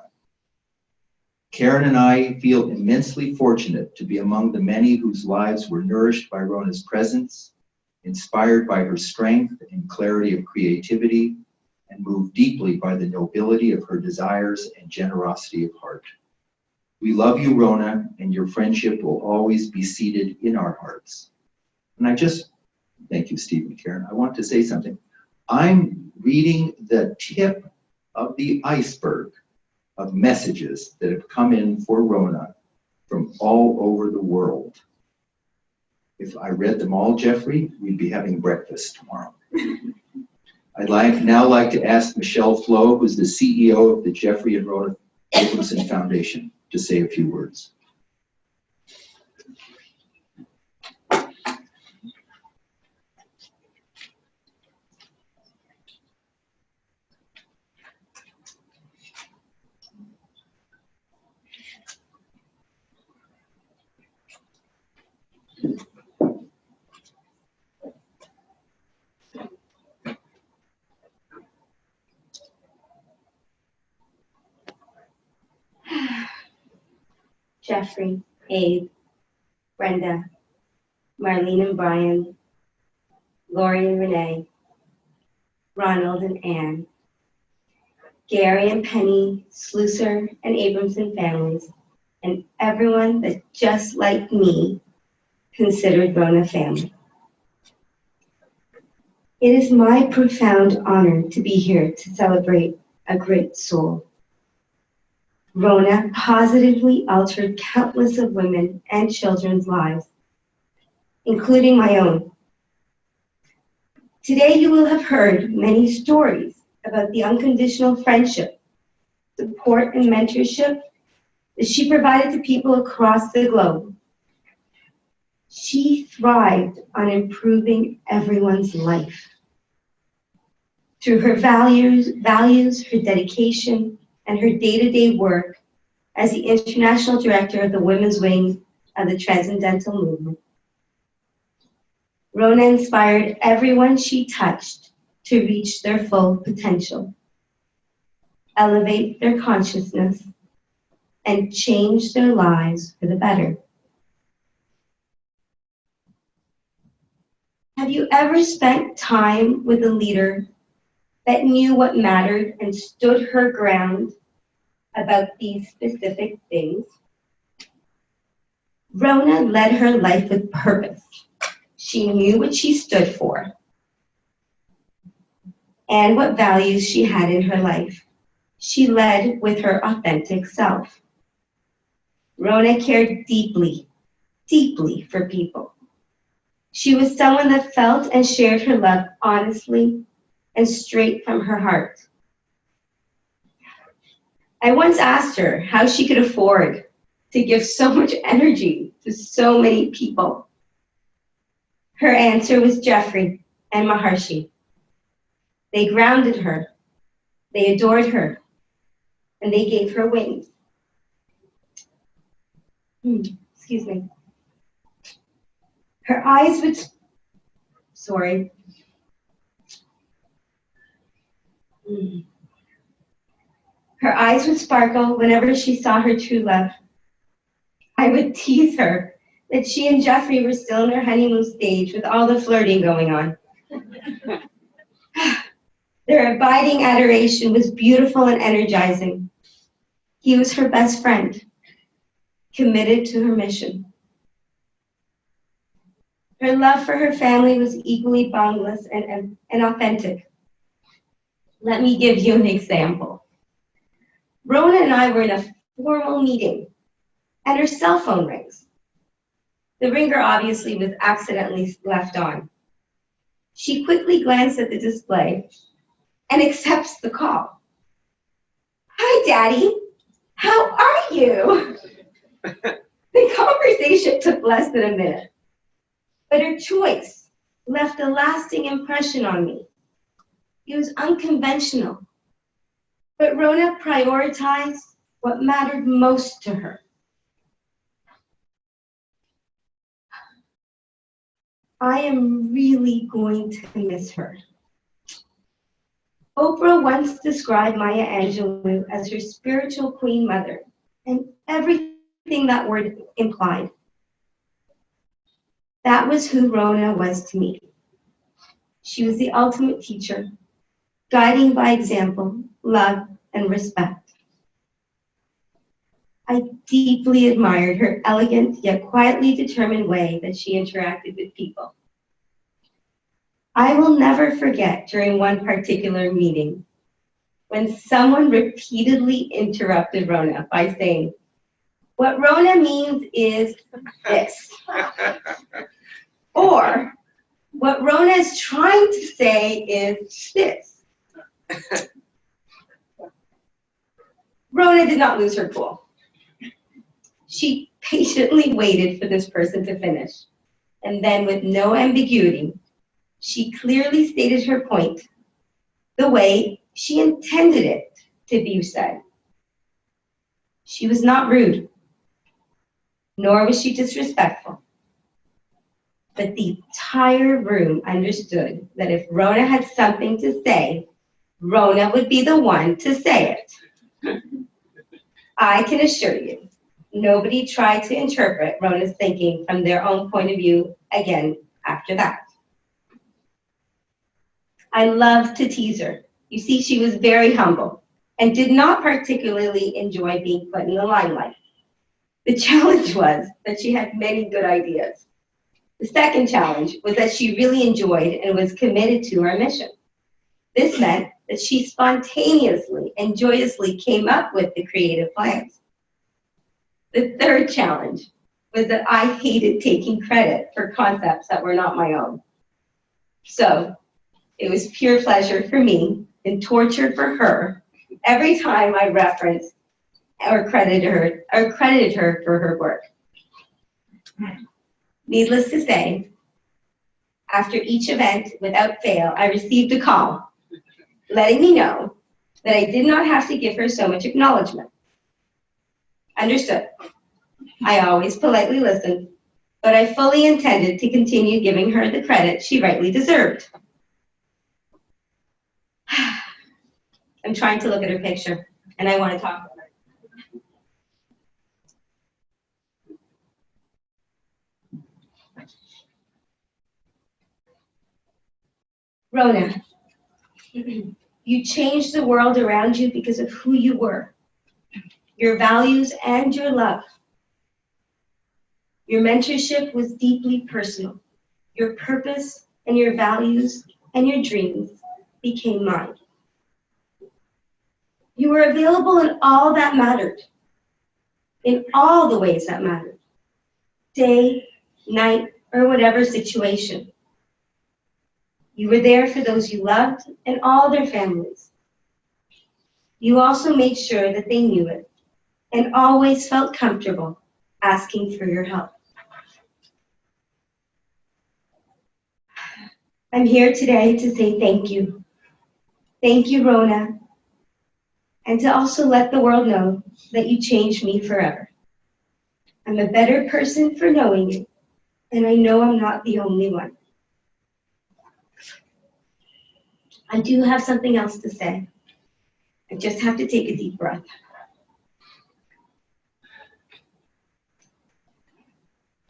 Karen and I feel immensely fortunate to be among the many whose lives were nourished by Rona's presence, inspired by her strength and clarity of creativity, and moved deeply by the nobility of her desires and generosity of heart. We love you, Rona, and your friendship will always be seated in our hearts. And thank you, Steve and Karen. I want to say something. I'm reading the tip of the iceberg of messages that have come in for Rona from all over the world. If I read them all, Jeffrey, we'd be having breakfast tomorrow. I'd now like to ask Michelle Flo, who's the CEO of the Jeffrey and Rona Abramson Foundation, to say a few words. Jeffrey, Abe, Brenda, Marlene and Brian, Lori and Renee, Ronald and Ann, Gary and Penny, Slusser and Abramson families, and everyone that just like me considered Rona family. It is my profound honor to be here to celebrate a great soul. Rona positively altered countless of women and children's lives, including my own. Today you will have heard many stories about the unconditional friendship, support, and mentorship that she provided to people across the globe. She thrived on improving everyone's life. Through her values, her dedication, and her day-to-day work as the International Director of the Women's Wing of the Transcendental Movement. Rona inspired everyone she touched to reach their full potential, elevate their consciousness, and change their lives for the better. Have you ever spent time with a leader that knew what mattered and stood her ground about these specific things? Rona led her life with purpose. She knew what she stood for and what values she had in her life. She led with her authentic self. Rona cared deeply, deeply for people. She was someone that felt and shared her love honestly and straight from her heart. I once asked her how she could afford to give so much energy to so many people. Her answer was Jeffrey and Maharshi. They grounded her, they adored her, and they gave her wings. Excuse me. Her eyes would, Her eyes would sparkle whenever she saw her true love. I would tease her that she and Jeffrey were still in their honeymoon stage with all the flirting going on. Their abiding adoration was beautiful and energizing. He was her best friend, committed to her mission. Her love for her family was equally boundless and authentic. Let me give you an example. Rona and I were in a formal meeting, and her cell phone rings. The ringer obviously was accidentally left on. She quickly glanced at the display and accepts the call. Hi, Daddy. How are you? The conversation took less than a minute, but her choice left a lasting impression on me. It was unconventional, but Rona prioritized what mattered most to her. I am really going to miss her. Oprah once described Maya Angelou as her spiritual queen mother, and everything that word implied. That was who Rona was to me. She was the ultimate teacher, guiding by example, love, and respect. I deeply admired her elegant yet quietly determined way that she interacted with people. I will never forget during one particular meeting when someone repeatedly interrupted Rona by saying, "What Rona means is this." Or, "What Rona is trying to say is this." Rona did not lose her cool. She patiently waited for this person to finish, and then with no ambiguity, she clearly stated her point the way she intended it to be said. She was not rude, nor was she disrespectful. But the entire room understood that if Rona had something to say, Rona would be the one to say it. I can assure you, nobody tried to interpret Rona's thinking from their own point of view again after that. I loved to tease her. You see, she was very humble and did not particularly enjoy being put in the limelight. The challenge was that she had many good ideas. The second challenge was that she really enjoyed and was committed to her mission. This meant that she spontaneously and joyously came up with the creative plans. The third challenge was that I hated taking credit for concepts that were not my own. So it was pure pleasure for me and torture for her every time I referenced or credited her for her work. Needless to say, after each event, without fail, I received a call letting me know that I did not have to give her so much acknowledgement. Understood. I always politely listened but I fully intended to continue giving her the credit she rightly deserved. I'm trying to look at her picture, and I want to talk about her. Rona, you changed the world around you because of who you were, your values, and your love. Your mentorship was deeply personal. Your purpose and your values and your dreams became mine. You were available in all that mattered, in all the ways that mattered, day, night, or whatever situation. You were there for those you loved and all their families. You also made sure that they knew it and always felt comfortable asking for your help. I'm here today to say thank you. Thank you, Rona, and to also let the world know that you changed me forever. I'm a better person for knowing it, and I know I'm not the only one. I do have something else to say. I just have to take a deep breath.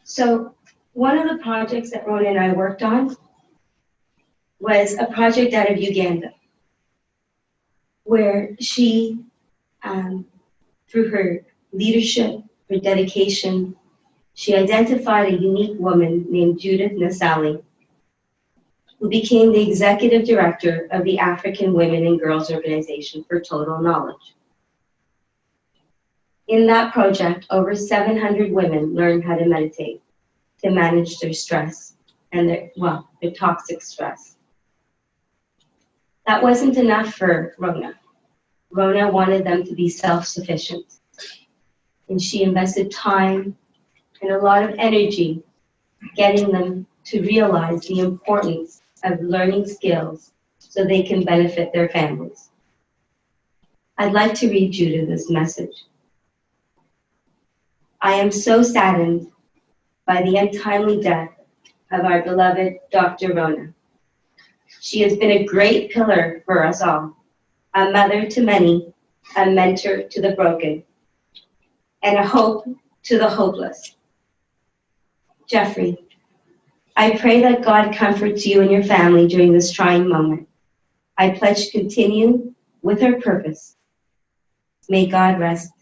So, one of the projects that Rona and I worked on was a project out of Uganda, where she, through her leadership, her dedication, she identified a unique woman named Judith Nassali, who became the executive director of the African Women and Girls Organization for Total Knowledge. In that project, over 700 women learned how to meditate to manage their stress and their toxic stress. That wasn't enough for Rona. Rona wanted them to be self-sufficient, and she invested time and a lot of energy getting them to realize the importance of learning skills so they can benefit their families. I'd like to read Judith this message. I am so saddened by the untimely death of our beloved Dr. Rona. She has been a great pillar for us all, a mother to many, a mentor to the broken, and a hope to the hopeless. Jeffrey, I pray that God comforts you and your family during this trying moment. I pledge to continue with her purpose. May God rest,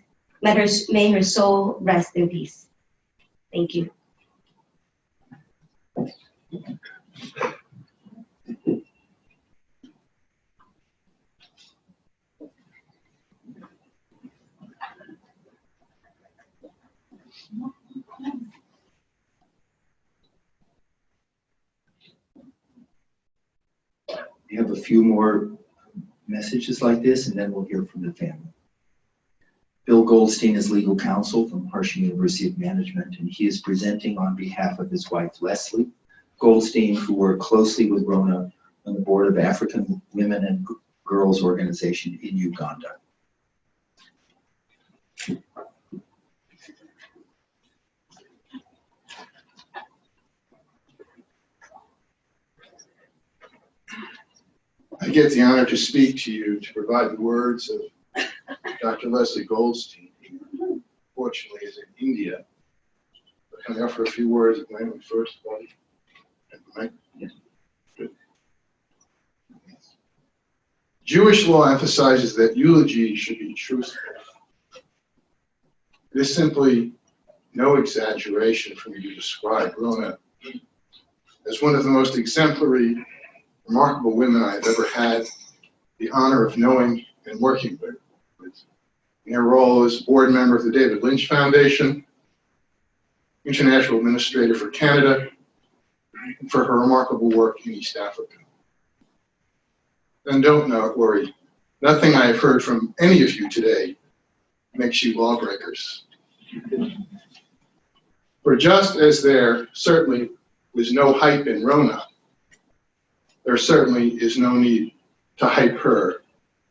may her soul rest in peace. Thank you. We have a few more messages like this, and then we'll hear from the family. Bill Goldstein is legal counsel from Harsham University of Management, and he is presenting on behalf of his wife, Leslie Goldstein, who worked closely with Rona on the board of African Women and Girls Organization in Uganda. I get the honor to speak to you to provide the words of Dr. Leslie Goldstein, who fortunately is in India. But can I offer a few words of my own first, buddy? Yes. Good. Jewish law emphasizes that eulogy should be truthful. It is simply no exaggeration for me to describe Rona as one of the most exemplary, remarkable women I have ever had the honor of knowing and working with. In her role as board member of the David Lynch Foundation, International Administrator for Canada, and for her remarkable work in East Africa. And don't worry, nothing I have heard from any of you today makes you lawbreakers. For just as there certainly was no hype in Rona, there certainly is no need to hype her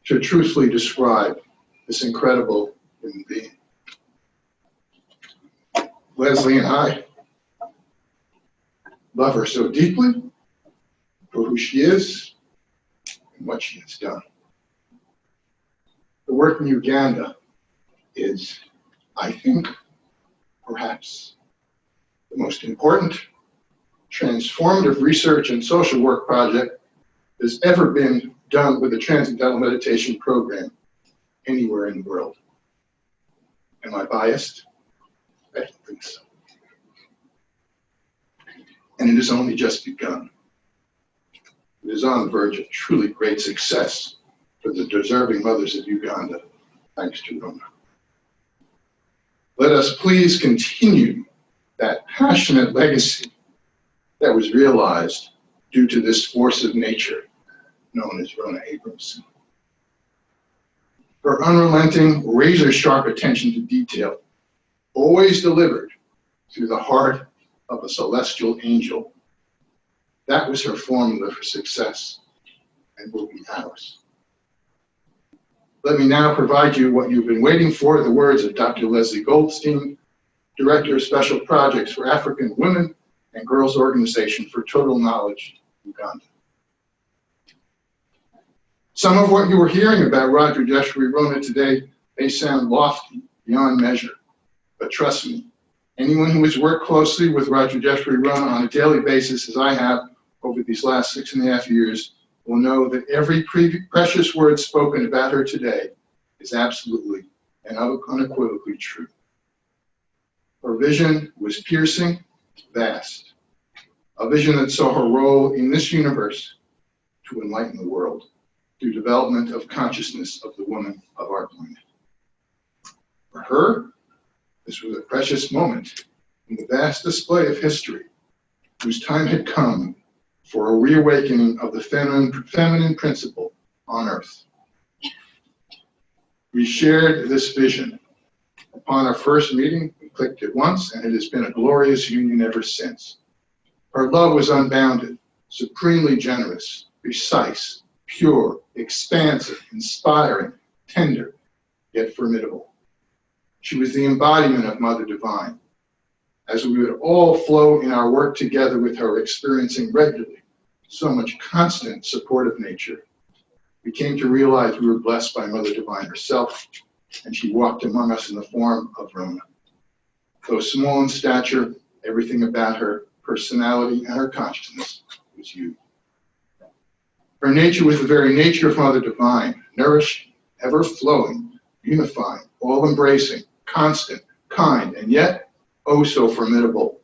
to truthfully describe this incredible human being. Leslie and I love her so deeply for who she is and what she has done. The work in Uganda is, I think, perhaps the most important transformative research and social work project that's ever been done with a transcendental meditation program anywhere in the world. Am I biased? I don't think so. And it has only just begun. It is on the verge of truly great success for the deserving mothers of Uganda, thanks to Rona. Let us please continue that passionate legacy that was realized due to this force of nature known as Rona Abramson. Her unrelenting, razor-sharp attention to detail, always delivered through the heart of a celestial angel. That was her formula for success and will be ours. Let me now provide you what you've been waiting for, the words of Dr. Leslie Goldstein, Director of Special Projects for African Women and Girls Organization for Total Knowledge, Uganda. Some of what you were hearing about Rajeshwari Rona today may sound lofty, beyond measure, but trust me, anyone who has worked closely with Rajeshwari Rona on a daily basis, as I have over these last 6.5 years, will know that every precious word spoken about her today is absolutely and unequivocally true. Her vision was piercing, vast, a vision that saw her role in this universe to enlighten the world through development of consciousness of the woman of our planet. For her, this was a precious moment in the vast display of history, whose time had come for a reawakening of the feminine principle on Earth. We shared this vision. Upon our first meeting, we clicked at once, and it has been a glorious union ever since. Our love was unbounded, supremely generous, precise, pure, expansive, inspiring, tender, yet formidable. She was the embodiment of Mother Divine. As we would all flow in our work together with her, experiencing regularly so much constant support of nature, we came to realize we were blessed by Mother Divine herself, and she walked among us in the form of Rona. Though small in stature, everything about her personality and her consciousness was you. Her nature was the very nature of Mother Divine, nourished, ever-flowing, unifying, all-embracing, constant, kind, and yet, oh so formidable,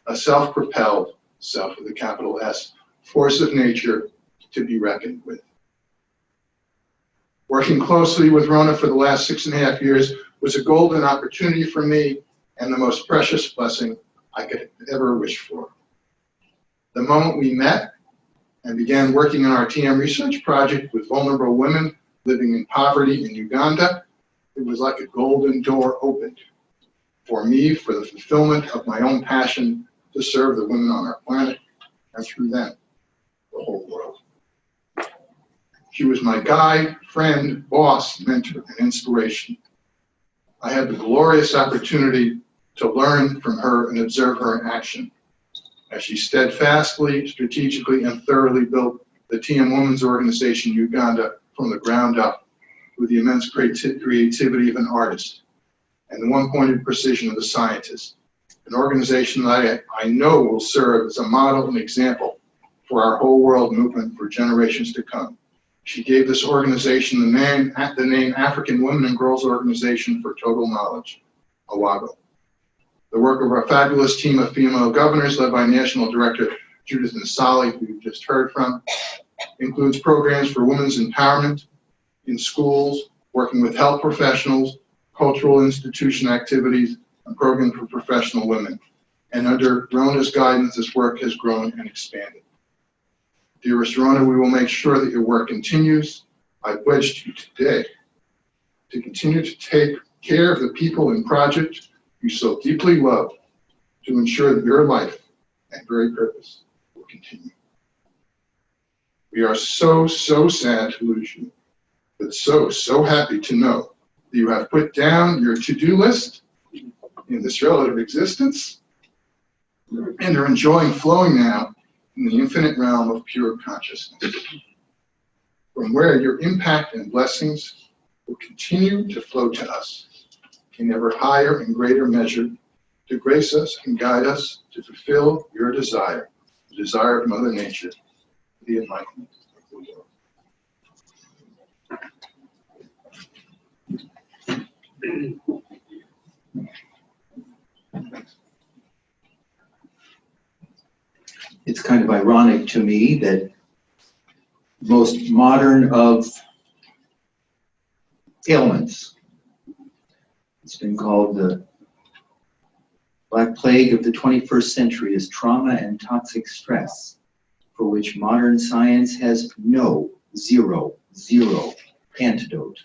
a self-propelled, self with a capital S, force of nature to be reckoned with. Working closely with Rona for the last 6.5 years was a golden opportunity for me and the most precious blessing I could ever wish for. The moment we met and began working on our TM research project with vulnerable women living in poverty in Uganda, it was like a golden door opened for me for the fulfillment of my own passion to serve the women on our planet, and through them, the whole world. She was my guide, friend, boss, mentor, and inspiration. I had the glorious opportunity to learn from her and observe her in action as she steadfastly, strategically, and thoroughly built the TM Women's Organization Uganda from the ground up with the immense creativity of an artist and the one-pointed precision of a scientist, an organization that I know will serve as a model and example for our whole world movement for generations to come. She gave this organization the name African Women and Girls Organization for Total Knowledge, AWAGO. The work of our fabulous team of female governors led by National Director Judith Nasali, who you've just heard from, includes programs for women's empowerment in schools, working with health professionals, cultural institution activities, and programs for professional women. And under Rona's guidance, this work has grown and expanded. Dearest Rona, we will make sure that your work continues. I pledge to you today to continue to take care of the people and project you so deeply love, to ensure that your life and very purpose will continue. We are so sad to lose you, but so happy to know that you have put down your to-do list in this relative existence and are enjoying flowing now in the infinite realm of pure consciousness, from where your impact and blessings will continue to flow to us in ever higher and greater measure to grace us and guide us to fulfill your desire, the desire of Mother Nature, the enlightenment of the world. It's kind of ironic to me that most modern of ailments, it's been called the Black Plague of the 21st century, is trauma and toxic stress, for which modern science has zero antidote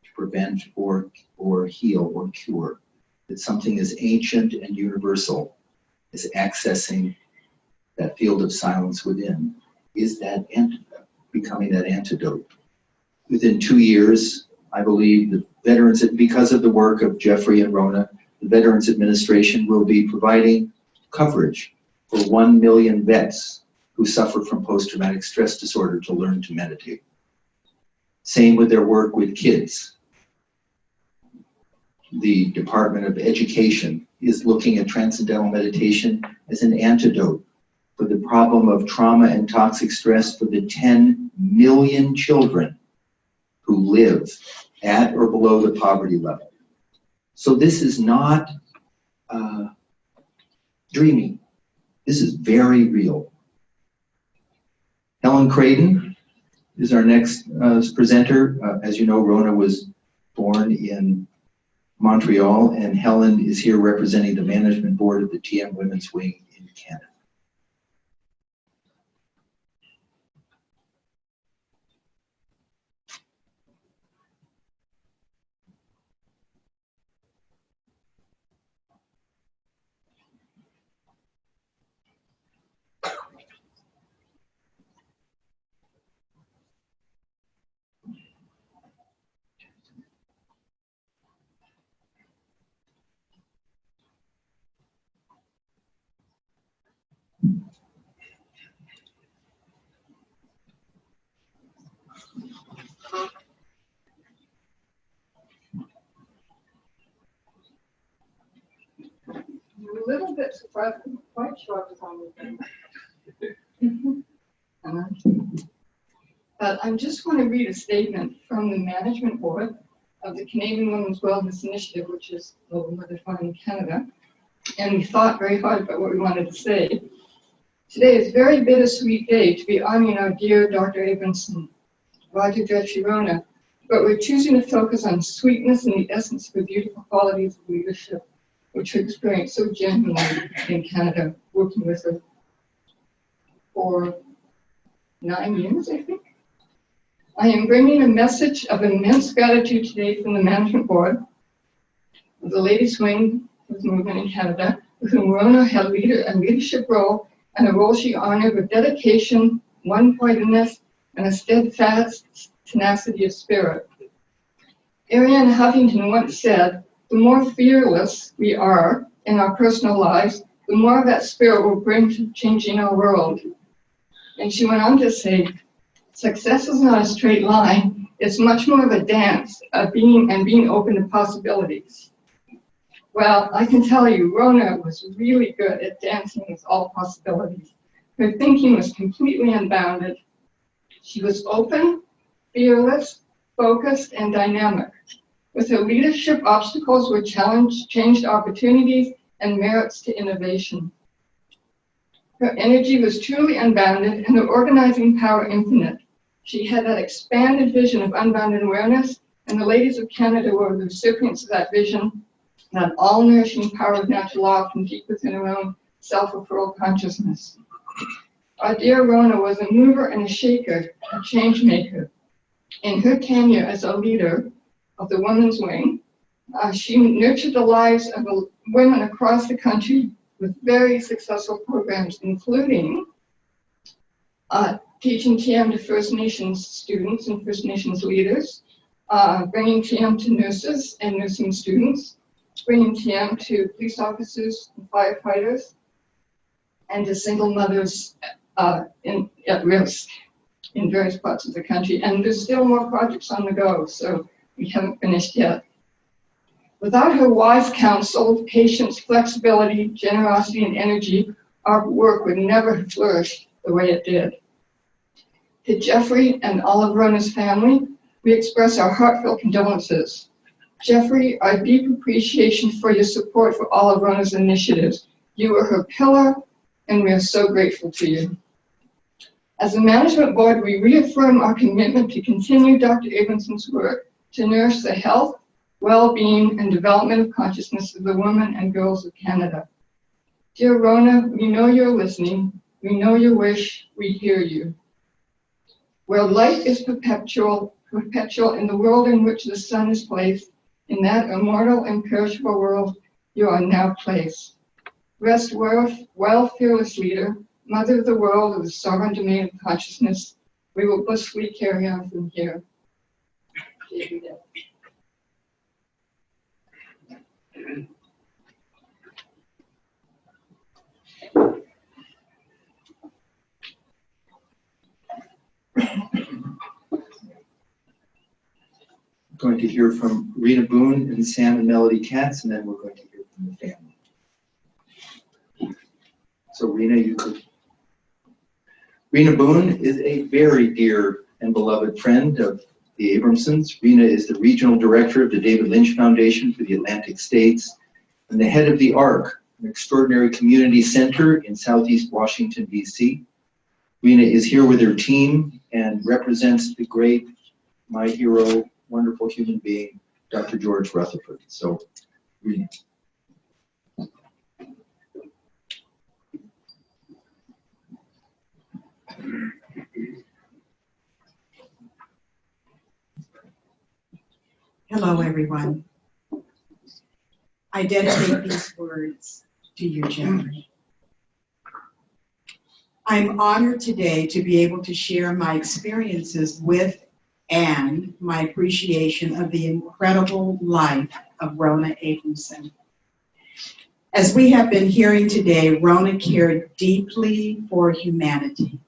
to prevent or heal or cure. That something as ancient and universal as accessing that field of silence within is that becoming that antidote. Within 2 years, I believe the veterans, because of the work of Jeffrey and Rona, the Veterans Administration will be providing coverage for 1 million vets who suffer from post-traumatic stress disorder to learn to meditate. Same with their work with kids. The Department of Education is looking at transcendental meditation as an antidote for the problem of trauma and toxic stress for the 10 million children who live at or below the poverty level. So this is not dreaming. This is very real. Helen Creighton is our next presenter. As you know, Rona was born in Montreal, and Helen is here representing the management board of the TM Women's Wing in Canada. I'm a little bit surprised, I'm quite sure it's on the But I just want to read a statement from the management board of the Canadian Women's Wellness Initiative, which is Global Mother Fund in Canada. And we thought very hard about what we wanted to say. Today is a very bittersweet day to be honoring our dear Dr. Abramson, Roger Jeffrey Rona, but we're choosing to focus on sweetness and the essence of the beautiful qualities of leadership, which we experienced so genuinely in Canada, working with her for 9 years, I think. I am bringing a message of immense gratitude today from the management board of the Ladies Wing movement in Canada, with whom Rona had a leadership role, and a role she honored with dedication, one-pointedness, and a steadfast tenacity of spirit. Arianna Huffington once said, "The more fearless we are in our personal lives, the more of that spirit will bring to changing our world." And she went on to say, "Success is not a straight line. It's much more of a dance, of being open to possibilities." Well, I can tell you, Rona was really good at dancing with all possibilities. Her thinking was completely unbounded. She was open, fearless, focused, and dynamic. With her leadership, obstacles were changed opportunities, and merits to innovation. Her energy was truly unbounded, and her organizing power infinite. She had that expanded vision of unbounded awareness, and the ladies of Canada were the recipients of that vision, that all-nourishing power of natural law from deep within her own self-referral consciousness. Our dear Rona was a mover and a shaker, a change maker. In her tenure as a leader of the Women's Wing, she nurtured the lives of women across the country with very successful programs, including teaching TM to First Nations students and First Nations leaders, bringing TM to nurses and nursing students, bringing TM to police officers and firefighters, and to single mothers at risk in various parts of the country. And there's still more projects on the go, so we haven't finished yet. Without her wise counsel, patience, flexibility, generosity, and energy, our work would never have flourished the way it did. To Jeffrey and all of Rona's family, we express our heartfelt condolences. Jeffrey, our deep appreciation for your support for all of Rona's initiatives. You were her pillar, and we are so grateful to you. As a management board, we reaffirm our commitment to continue Dr. Abramson's work to nurse the health, well-being, and development of consciousness of the women and girls of Canada. Dear Rona, we know you're listening. We know your wish. We hear you. Where light is perpetual in the world in which the sun is placed, in that immortal, imperishable world, you are now placed. Rest well, fearless leader, mother of the world of the sovereign domain of consciousness. We will blissfully carry on from here. Going to hear from Rena Boone and Sam and Melody Katz, and then we're going to hear from the family. So Rena, you could. Rena Boone is a very dear and beloved friend of the Abramsons. Rena is the regional director of the David Lynch Foundation for the Atlantic States and the head of the ARC, an extraordinary community center in Southeast Washington, D.C. Rena is here with her team and represents the great, my hero, wonderful human being, Dr. George Rutherford. So, Rena. Hello, everyone. I dedicate these words to you, Jeffrey. I'm honored today to be able to share my experiences with and my appreciation of the incredible life of Rona Abramson. As we have been hearing today, Rona cared deeply for humanity.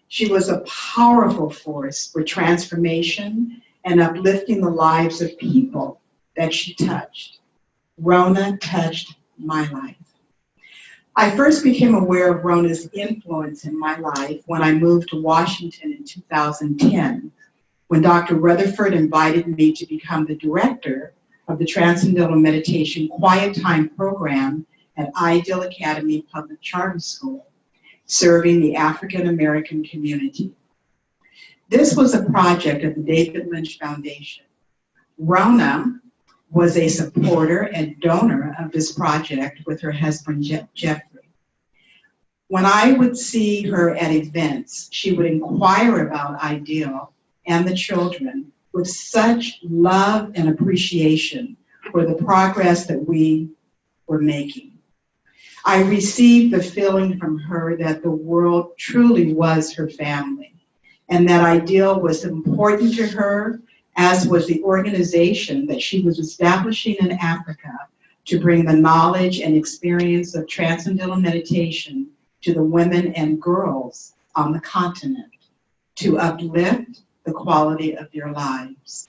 She was a powerful force for transformation and uplifting the lives of people that she touched. Rona touched my life. I first became aware of Rona's influence in my life when I moved to Washington in 2010, when Dr. Rutherford invited me to become the director of the Transcendental Meditation Quiet Time program at Ideal Academy Public Charter School, serving the African American community. This was a project of the David Lynch Foundation. Rona was a supporter and donor of this project with her husband, Jeffrey. When I would see her at events, she would inquire about Ideal and the children with such love and appreciation for the progress that we were making. I received the feeling from her that the world truly was her family, and that Ideal was important to her, as was the organization that she was establishing in Africa to bring the knowledge and experience of transcendental meditation to the women and girls on the continent, to uplift the quality of their lives.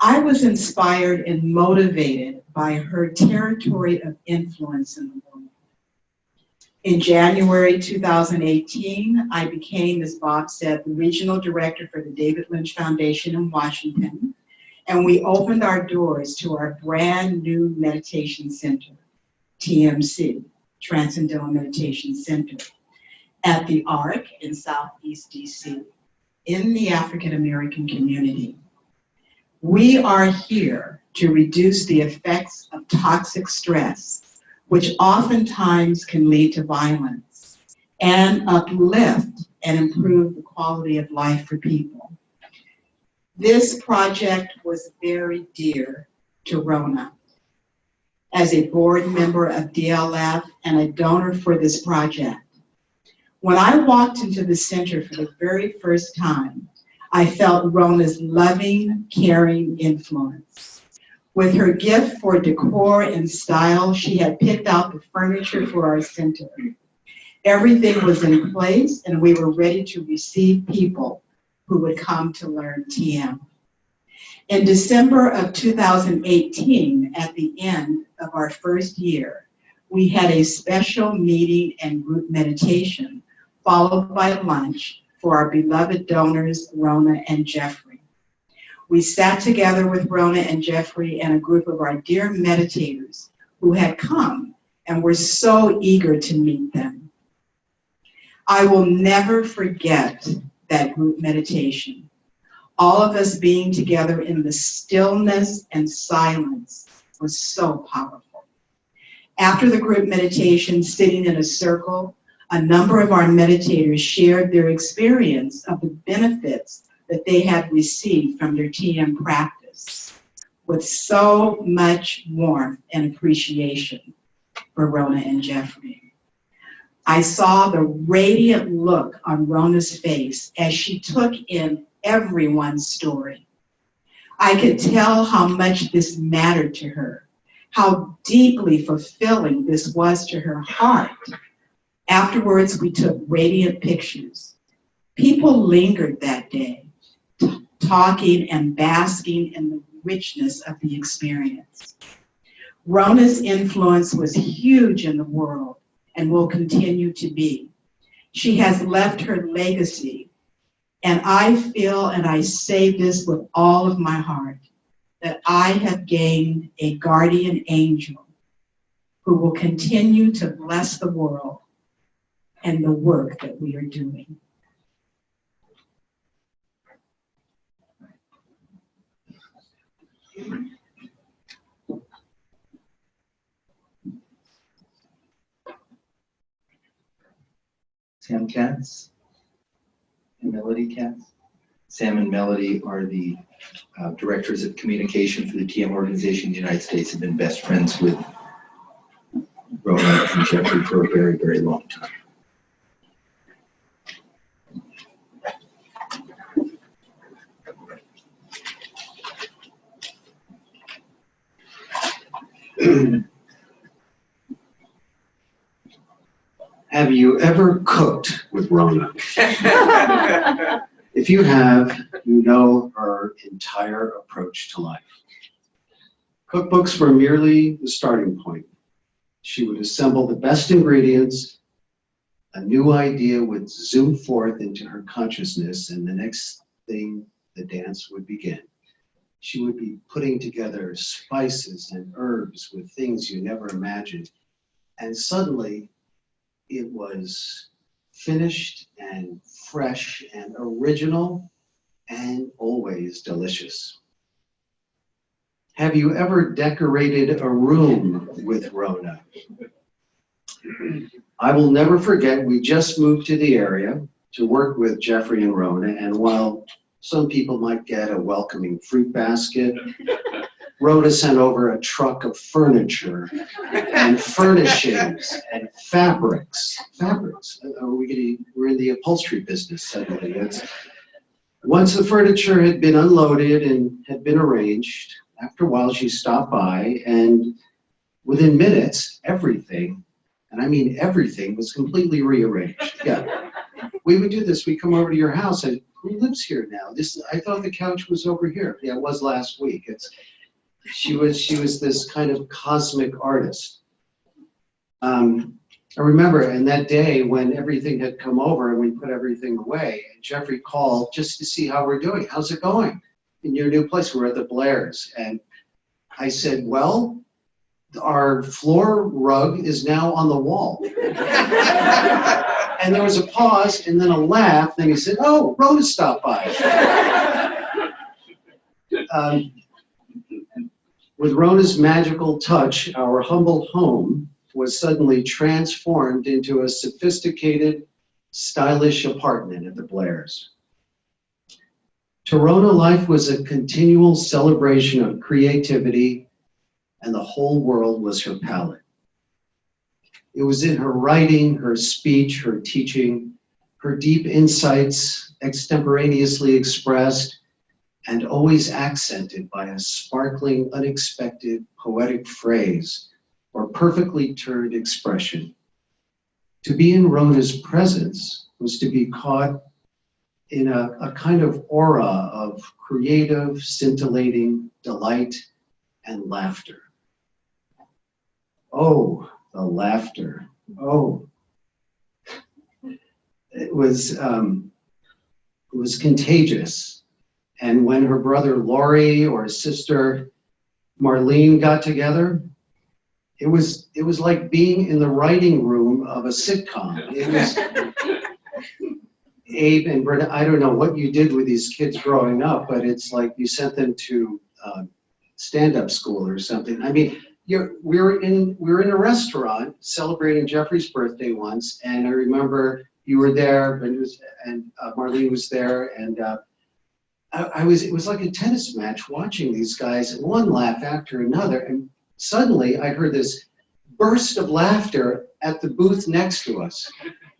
I was inspired and motivated by her territory of influence in the world. In January 2018, I became, as Bob said, the regional director for the David Lynch Foundation in Washington, and we opened our doors to our brand new meditation center, TMC, Transcendental Meditation Center, at the ARC in Southeast DC, in the African American community. We are here to reduce the effects of toxic stress, which oftentimes can lead to violence, and uplift and improve the quality of life for people. This project was very dear to Rona. As a board member of DLF and a donor for this project, when I walked into the center for the very first time, I felt Rona's loving, caring influence. With her gift for decor and style, she had picked out the furniture for our center Everything was in place, and we were ready to receive people who would come to learn TM. In December of 2018, at the end of our first year, we had a special meeting and group meditation, followed by lunch for our beloved donors, Rona and Jeffrey. We sat together with Rona and Jeffrey and a group of our dear meditators who had come and were so eager to meet them. I will never forget that group meditation. All of us being together in the stillness and silence was so powerful. After the group meditation, sitting in a circle, a number of our meditators shared their experience of the benefits that they had received from their TM practice with so much warmth and appreciation for Rona and Jeffrey. I saw the radiant look on Rona's face as she took in everyone's story. I could tell how much this mattered to her, how deeply fulfilling this was to her heart. Afterwards, we took radiant pictures. People lingered that day, talking and basking in the richness of the experience. Rona's influence was huge in the world and will continue to be. She has left her legacy, and I feel, and I say this with all of my heart, that I have gained a guardian angel who will continue to bless the world and the work that we are doing. Sam Katz and Melody Katz. Sam and Melody are the directors of communication for the TM organization in the United States, have been best friends with Rona and Jeffrey for a very, very long time. Have you ever cooked with Rona? If you have, you know her entire approach to life. Cookbooks were merely the starting point. She would assemble the best ingredients, a new idea would zoom forth into her consciousness, and the next thing, the dance would begin. She would be putting together spices and herbs with things you never imagined, and suddenly it was finished and fresh and original and always delicious. Have you ever decorated a room with Rona? I will never forget, we just moved to the area to work with Jeffrey and Rona, and while some people might get a welcoming fruit basket, Rona sent over a truck of furniture and furnishings and fabrics. We're in the upholstery business suddenly. Once the furniture had been unloaded and had been arranged, after a while she stopped by, and within minutes, everything, and I mean everything, was completely rearranged. Yeah, we would do this. We come over to your house and who lives here now? I thought the couch was over here. Yeah, it was last week. She was this kind of cosmic artist. I remember, and that day when everything had come over and we put everything away, and Jeffrey called just to see how we're doing. How's it going in your new place? We're at the Blairs. And I said, well, our floor rug is now on the wall. And there was a pause and then a laugh. Then he said, oh, Rona stopped by. With Rona's magical touch, our humble home was suddenly transformed into a sophisticated, stylish apartment at the Blairs. To Rona, life was a continual celebration of creativity, and the whole world was her palette. It was in her writing, her speech, her teaching, her deep insights extemporaneously expressed, and always accented by a sparkling, unexpected, poetic phrase or perfectly turned expression. To be in Rona's presence was to be caught in a kind of aura of creative, scintillating delight and laughter. Oh, the laughter. Oh, it was contagious. And when her brother Laurie or his sister Marlene got together, it was like being in the writing room of a sitcom. It was Abe and Brenda. I don't know what you did with these kids growing up, but it's like you sent them to stand-up school or something. I mean, we were in a restaurant celebrating Jeffrey's birthday once, and I remember you were there, and Marlene was there, and it was like a tennis match watching these guys, one laugh after another, and suddenly I heard this burst of laughter at the booth next to us.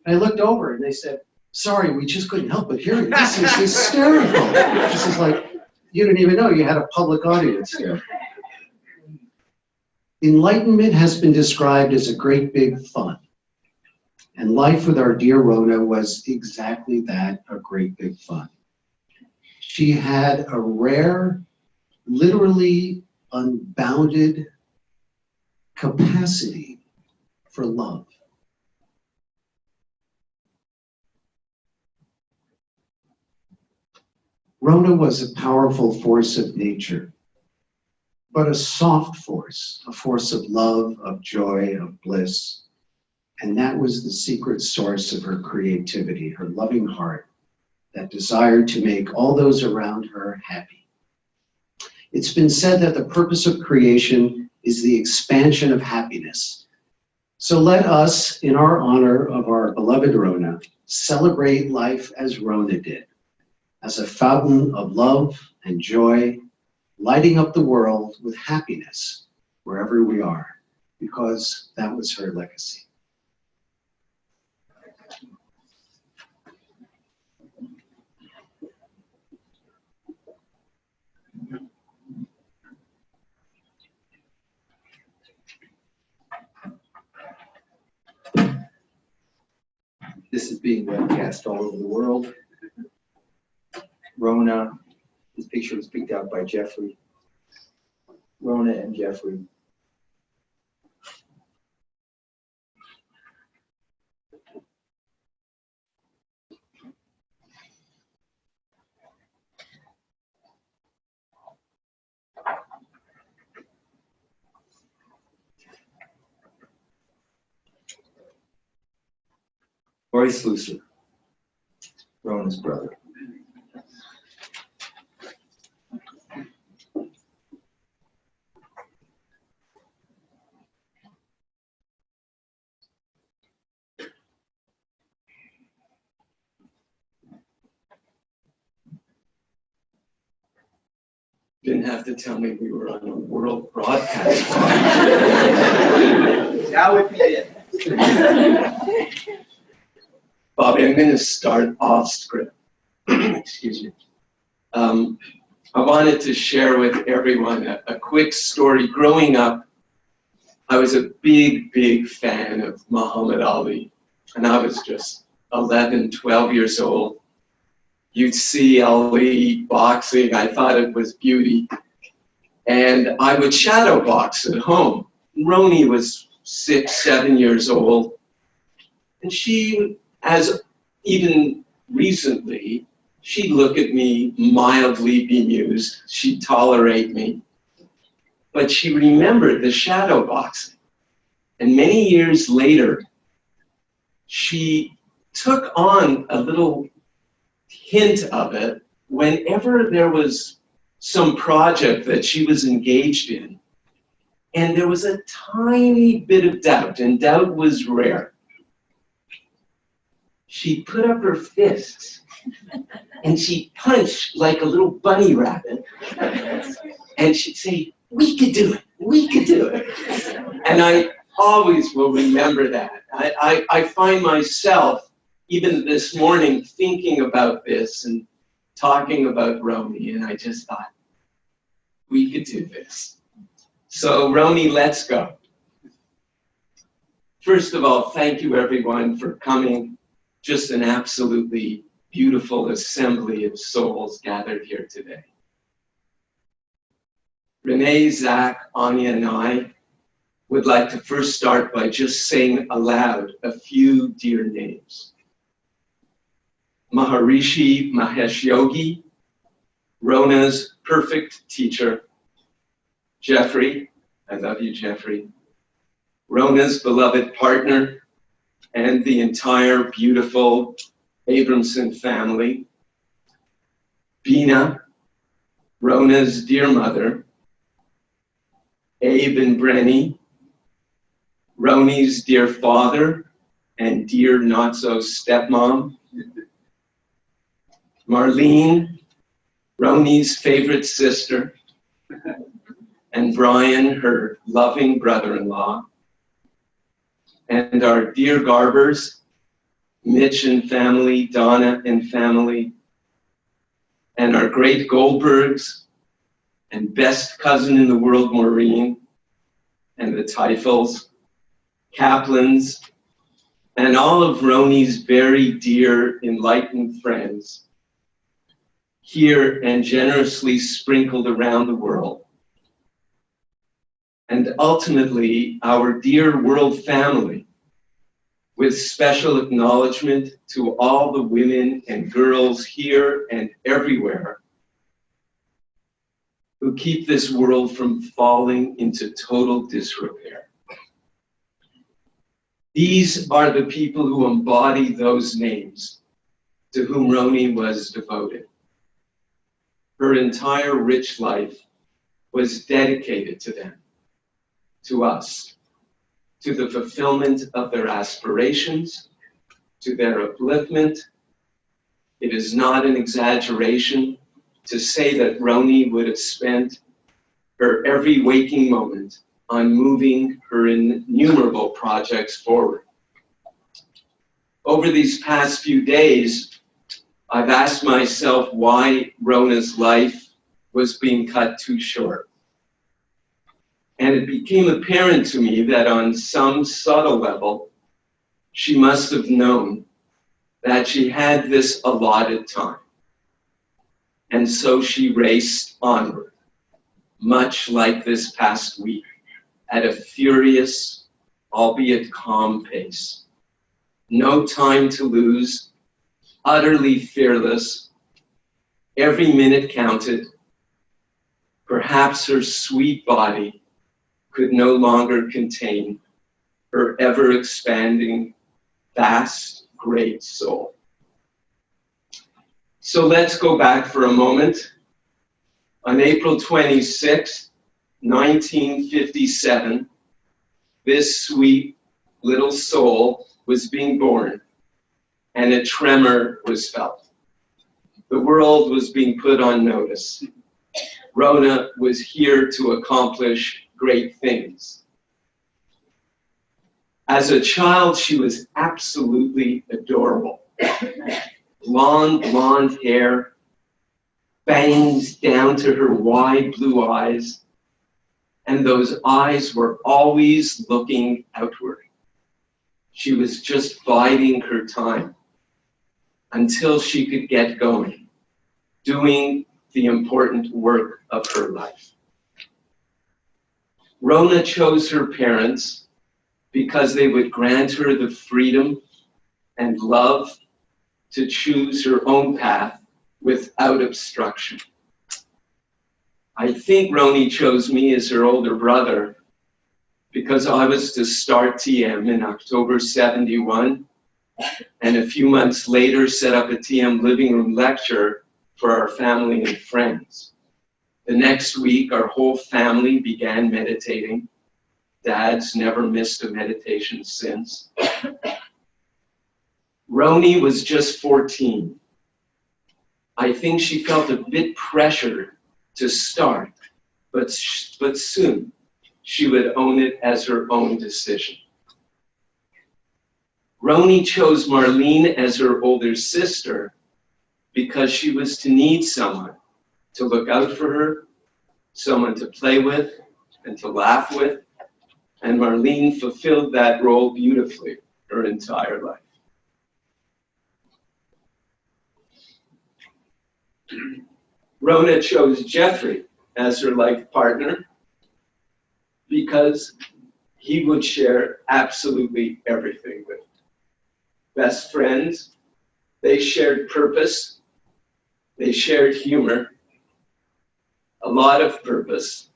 And I looked over and they said, "Sorry, we just couldn't help but hear it. This is hysterical." This is like, you didn't even know you had a public audience here. Enlightenment has been described as a great big fun. And life with our dear Rona was exactly that, a great big fun. She had a rare, literally unbounded capacity for love. Rona was a powerful force of nature, but a soft force, a force of love, of joy, of bliss. And that was the secret source of her creativity, her loving heart that desired to make all those around her happy. It's been said that the purpose of creation is the expansion of happiness. So let us, in our honor of our beloved Rona, celebrate life as Rona did, as a fountain of love and joy, lighting up the world with happiness wherever we are, because that was her legacy. This is being webcast all over the world. Rona, this picture was picked out by Jeffrey. Rona and Jeffrey. Royce Lucer, Rona's brother. Didn't have to tell me we were on a world broadcast. Now it did. Bobby, I'm going to start off script. Excuse me. I wanted to share with everyone a quick story. Growing up, I was a big, big fan of Muhammad Ali. And I was just 11, 12 years old. You'd see Ali boxing. I thought it was beauty. And I would shadow box at home. Roni was 6, 7 years old. And she, as even recently, she'd look at me mildly bemused. She'd tolerate me. But she remembered the shadow boxing. And many years later, she took on a little hint of it whenever there was some project that she was engaged in. And there was a tiny bit of doubt, and doubt was rare. She'd put up her fists and she'd punch like a little bunny rabbit. And she'd say, "We could do it, we could do it." And I always will remember that. I find myself, even this morning, thinking about this and talking about Roni, and I just thought, we could do this. So Roni, let's go. First of all, thank you everyone for coming. Just an absolutely beautiful assembly of souls gathered here today. Renee, Zach, Anya, and I would like to first start by just saying aloud a few dear names. Maharishi Mahesh Yogi, Rona's perfect teacher. Jeffrey, I love you, Jeffrey. Rona's beloved partner, and the entire beautiful Abramson family. Bina, Rona's dear mother. Abe and Brenny, Roni's dear father and dear not-so stepmom. Marlene, Roni's favorite sister. And Brian, her loving brother-in-law. And our dear Garbers, Mitch and family, Donna and family. And our great Goldbergs, and best cousin in the world, Maureen, and the Teifels, Kaplans, and all of Roni's very dear, enlightened friends, here and generously sprinkled around the world. And ultimately, our dear world family, with special acknowledgement to all the women and girls here and everywhere who keep this world from falling into total disrepair. These are the people who embody those names to whom Roni was devoted. Her entire rich life was dedicated to them, to us, to the fulfillment of their aspirations, to their upliftment. It is not an exaggeration to say that Roni would have spent her every waking moment on moving her innumerable projects forward. Over these past few days, I've asked myself why Rona's life was being cut too short. And it became apparent to me that on some subtle level, she must have known that she had this allotted time. And so she raced onward, much like this past week, at a furious, albeit calm pace. No time to lose, utterly fearless. Every minute counted. Perhaps her sweet body could no longer contain her ever-expanding, vast, great soul. So let's go back for a moment. On April 26, 1957, this sweet little soul was being born, and a tremor was felt. The world was being put on notice. Rona was here to accomplish great things. As a child, she was absolutely adorable. Long blonde hair, bangs down to her wide blue eyes, and those eyes were always looking outward. She was just biding her time until she could get going, doing the important work of her life. Rona chose her parents because they would grant her the freedom and love to choose her own path without obstruction. I think Roni chose me as her older brother because I was to start TM in October 71, and a few months later set up a TM living room lecture for our family and friends. The next week, our whole family began meditating. Dad's never missed a meditation since. Roni was just 14. I think she felt a bit pressured to start, but soon she would own it as her own decision. Roni chose Marlene as her older sister because she was to need someone to look out for her, someone to play with and to laugh with, And Marlene fulfilled that role beautifully her entire life. Rona chose Jeffrey as her life partner because he would share absolutely everything with her. Best friends, they shared purpose, they shared humor, a lot of purpose,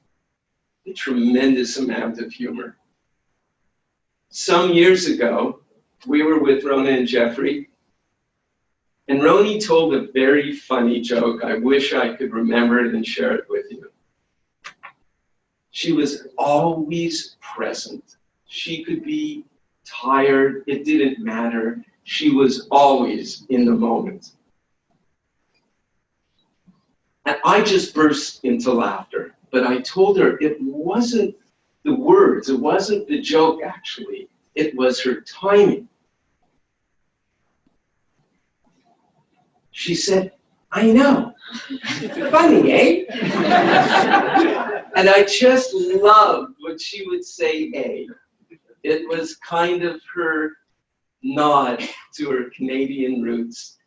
a tremendous amount of humor. Some years ago, we were with Rona and Jeffrey, and Roni told a very funny joke. I wish I could remember it and share it with you. She was always present. She could be tired, it didn't matter. She was always in the moment. And I just burst into laughter, but I told her it wasn't the words, it wasn't the joke actually, it was her timing. She said, I know. Funny, eh? And I just loved when she would say eh. It was kind of her nod to her Canadian roots.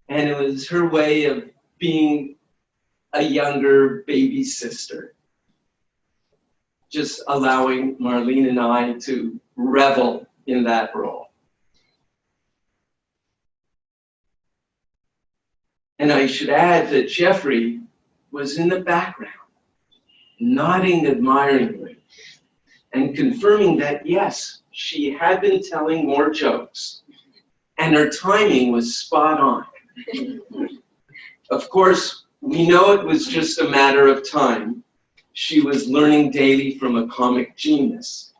And it was her way of being a younger baby sister. Just allowing Marlene and I to revel in that role. And I should add that Jeffrey was in the background, nodding admiringly and confirming that yes, she had been telling more jokes and her timing was spot on. Of course, we know it was just a matter of time. She was learning daily from a comic genius.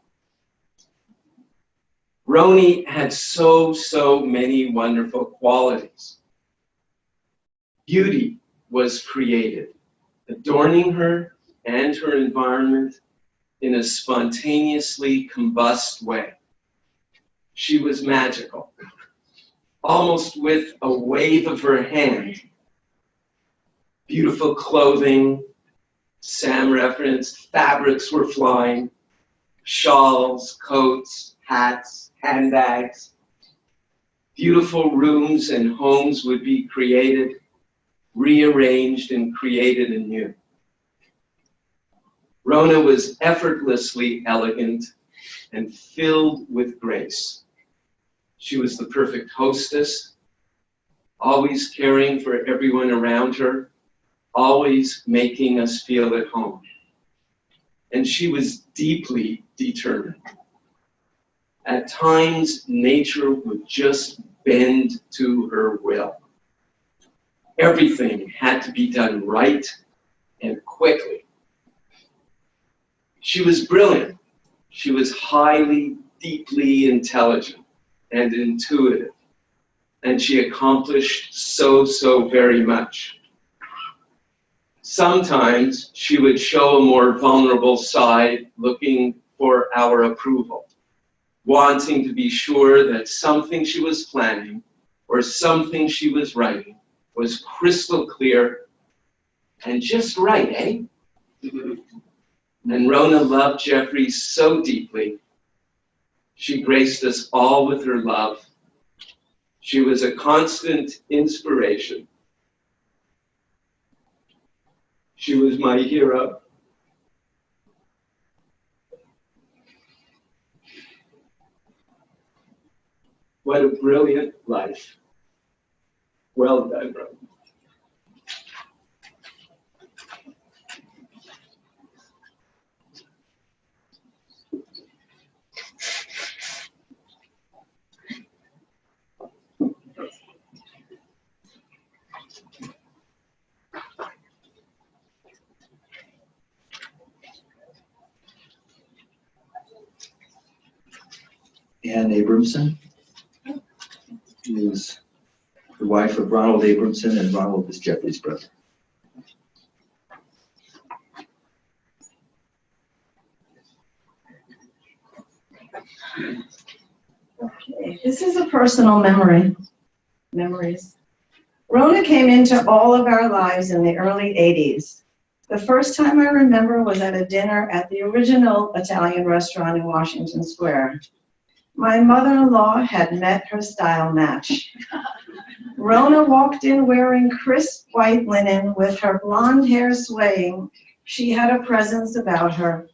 Roni had so many wonderful qualities. Beauty was created, adorning her and her environment in a spontaneously combust way. She was magical, almost with a wave of her hand. Beautiful clothing, Sam referenced, fabrics were flying, shawls, coats, hats, handbags. Beautiful rooms and homes would be created, rearranged and created anew. Rona was effortlessly elegant and filled with grace. She was the perfect hostess, always caring for everyone around her, always making us feel at home. And she was deeply determined. At times, nature would just bend to her will. Everything had to be done right and quickly. She was brilliant. She was highly, deeply intelligent and intuitive. And she accomplished so very much. Sometimes she would show a more vulnerable side, looking for our approval, wanting to be sure that something she was planning or something she was writing was crystal clear and just right, eh? And Rona loved Jeffrey so deeply. She graced us all with her love. She was a constant inspiration. She was my hero. What a brilliant life. Well done, Rona. Ann Abramson is the wife of Ronald Abramson, and Ronald is Jeffrey's brother. Okay, this is a personal memories. Rona came into all of our lives in the early 80s. The first time I remember was at a dinner at the original Italian restaurant in Washington Square. My mother-in-law had met her style match. Rona walked in wearing crisp white linen with her blonde hair swaying. She had a presence about her.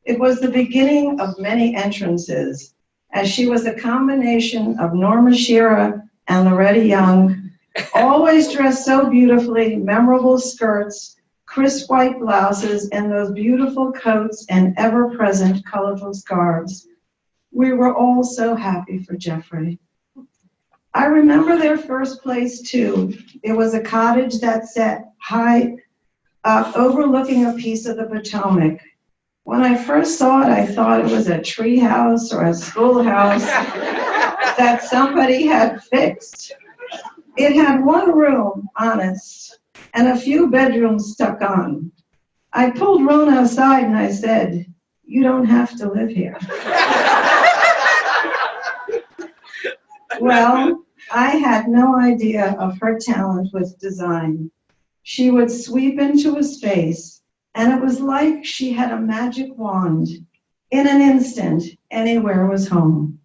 It was the beginning of many entrances, as she was a combination of Norma Shearer and Loretta Young, always dressed so beautifully, memorable skirts, crisp white blouses, and those beautiful coats and ever-present colorful scarves. We were all so happy for Jeffrey. I remember their first place too. It was a cottage that sat high up, overlooking a piece of the Potomac. When I first saw it, I thought it was a tree house or a schoolhouse that somebody had fixed. It had one room, honest, and a few bedrooms stuck on. I pulled Rona aside and I said, "You don't have to live here." Well, I had no idea of her talent with design. She would sweep into a space, and it was like she had a magic wand. In an instant, anywhere was home,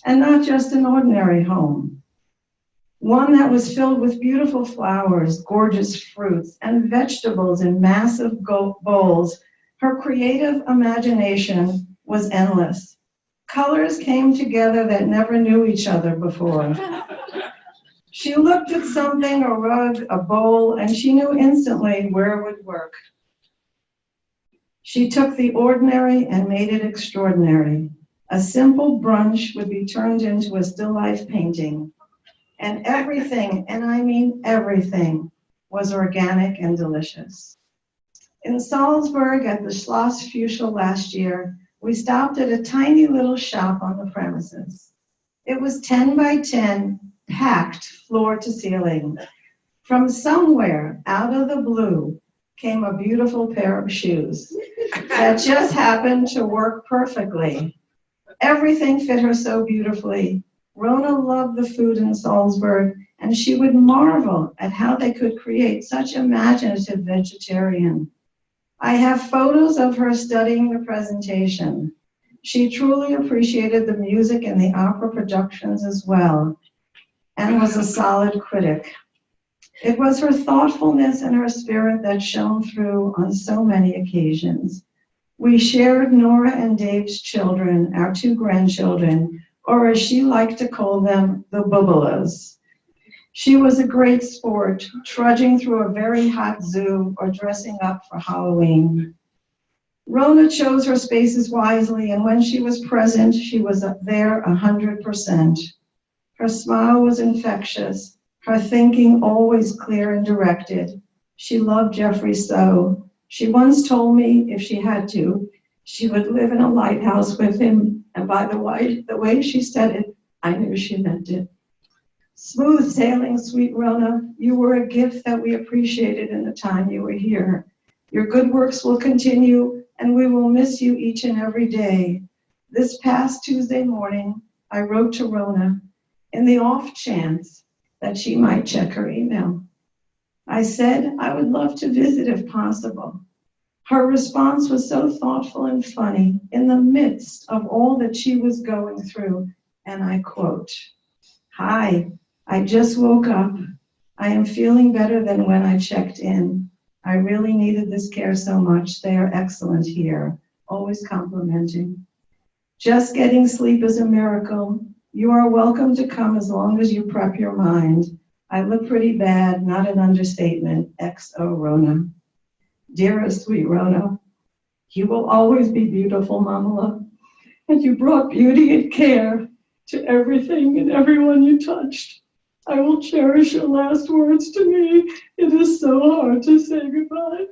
and not just an ordinary home. One that was filled with beautiful flowers, gorgeous fruits, and vegetables in massive bowls. Her creative imagination was endless. Colors came together that never knew each other before. She looked at something, a rug, a bowl, and she knew instantly where it would work. She took the ordinary and made it extraordinary. A simple brunch would be turned into a still life painting. And everything, and I mean everything, was organic and delicious. In Salzburg at the Schloss Fuchsel last year, we stopped at a tiny little shop on the premises. It was 10 by 10, packed floor to ceiling. From somewhere out of the blue came a beautiful pair of shoes that just happened to work perfectly. Everything fit her so beautifully. Rona loved the food in Salzburg, and she would marvel at how they could create such imaginative vegetarian. I have photos of her studying the presentation. She truly appreciated the music and the opera productions as well, and was a solid critic. It was her thoughtfulness and her spirit that shone through on so many occasions. We shared Nora and Dave's children, our two grandchildren, or as she liked to call them, the boobalas. She was a great sport, trudging through a very hot zoo or dressing up for Halloween. Rona chose her spaces wisely, and when she was present, she was there 100%. Her smile was infectious, her thinking always clear and directed. She loved Jeffrey so. She once told me if she had to, she would live in a lighthouse with him, and by the way she said it, I knew she meant it. Smooth sailing, sweet Rona, you were a gift that we appreciated in the time you were here. Your good works will continue, and we will miss you each and every day. This past Tuesday morning, I wrote to Rona in the off chance that she might check her email. I said I would love to visit if possible. Her response was so thoughtful and funny in the midst of all that she was going through, and I quote, "Hi, I just woke up. I am feeling better than when I checked in. I really needed this care so much. They are excellent here," always complimenting. "Just getting sleep is a miracle. You are welcome to come as long as you prep your mind. I look pretty bad, not an understatement. XO Rona." Dearest sweet Rona, you will always be beautiful, Mamala, and you brought beauty and care to everything and everyone you touched. I will cherish your last words to me. It is so hard to say goodbye.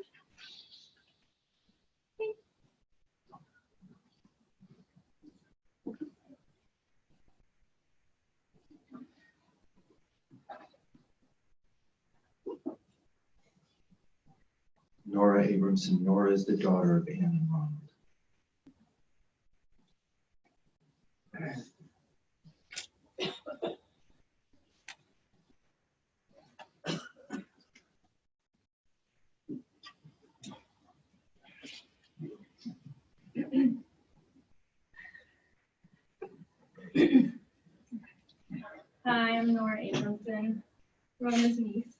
Rona Abramson. Nora is the daughter of Anne and Ronald. Hi, I'm Rona Abramson, Rona's niece.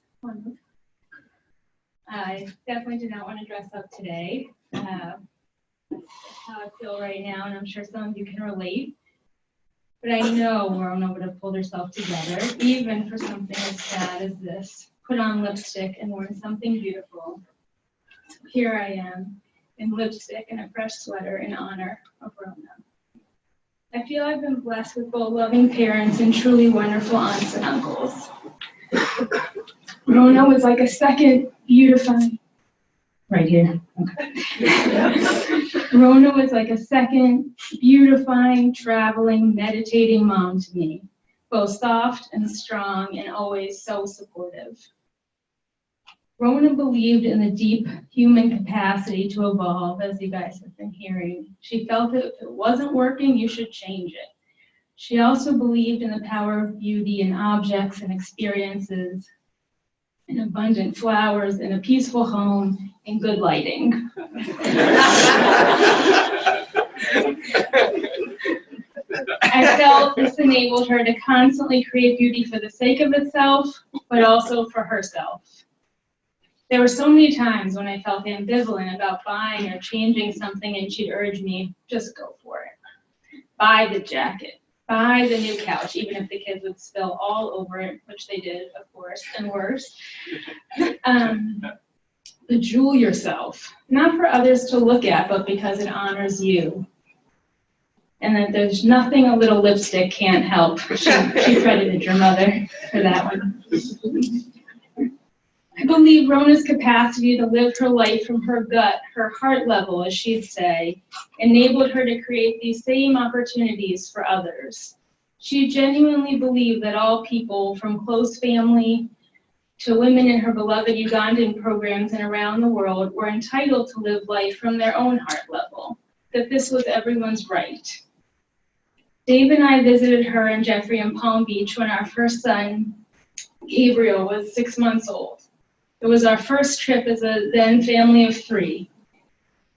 I definitely did not want to dress up today. That's how I feel right now, and I'm sure some of you can relate. But I know Rona would have pulled herself together, even for something as sad as this. Put on lipstick and worn something beautiful. So here I am, in lipstick and a fresh sweater in honor of Rona. I feel I've been blessed with both loving parents and truly wonderful aunts and uncles. Rona was like a second beautifying, right here. Okay. Rona was like a second beautifying, traveling, meditating mom to me, both soft and strong and always so supportive. Rona believed in the deep human capacity to evolve, as you guys have been hearing. She felt that if it wasn't working, you should change it. She also believed in the power of beauty in objects and experiences, in abundant flowers, in a peaceful home, and good lighting. I felt this enabled her to constantly create beauty for the sake of itself, but also for herself. There were so many times when I felt ambivalent about buying or changing something, and she'd urge me, just go for it. Buy the jacket, buy the new couch, even if the kids would spill all over it, which they did, of course, and worse. Bejewel yourself, not for others to look at, but because it honors you. And that there's nothing a little lipstick can't help. She credited your mother for that one. I believe Rona's capacity to live her life from her gut, her heart level, as she'd say, enabled her to create these same opportunities for others. She genuinely believed that all people, from close family to women in her beloved Ugandan programs and around the world, were entitled to live life from their own heart level, that this was everyone's right. Dave and I visited her and Jeffrey in Palm Beach when our first son, Gabriel, was 6 months old. It was our first trip as a then family of 3.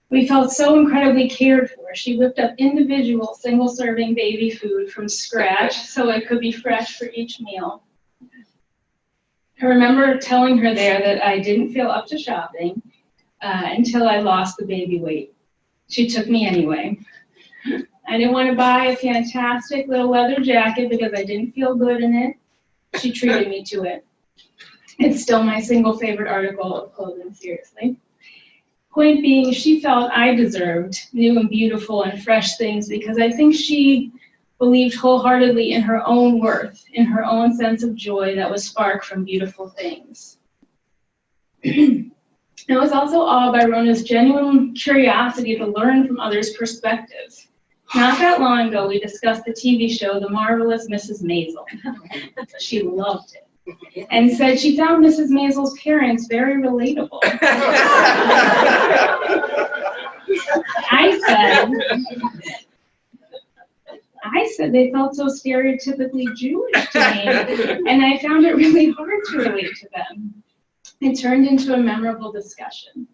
We felt so incredibly cared for. She whipped up individual single-serving baby food from scratch so it could be fresh for each meal. I remember telling her there that I didn't feel up to shopping until I lost the baby weight. She took me anyway. I didn't want to buy a fantastic little leather jacket because I didn't feel good in it. She treated me to it. It's still my single favorite article of clothing, seriously. Point being, she felt I deserved new and beautiful and fresh things because I think she believed wholeheartedly in her own worth, in her own sense of joy that was sparked from beautiful things. I was also awed by Rona's genuine curiosity to learn from others' perspectives. Not that long ago, we discussed the TV show, The Marvelous Mrs. Maisel. She loved it and said she found Mrs. Maisel's parents very relatable. I said they felt so stereotypically Jewish to me, and I found it really hard to relate to them. It turned into a memorable discussion.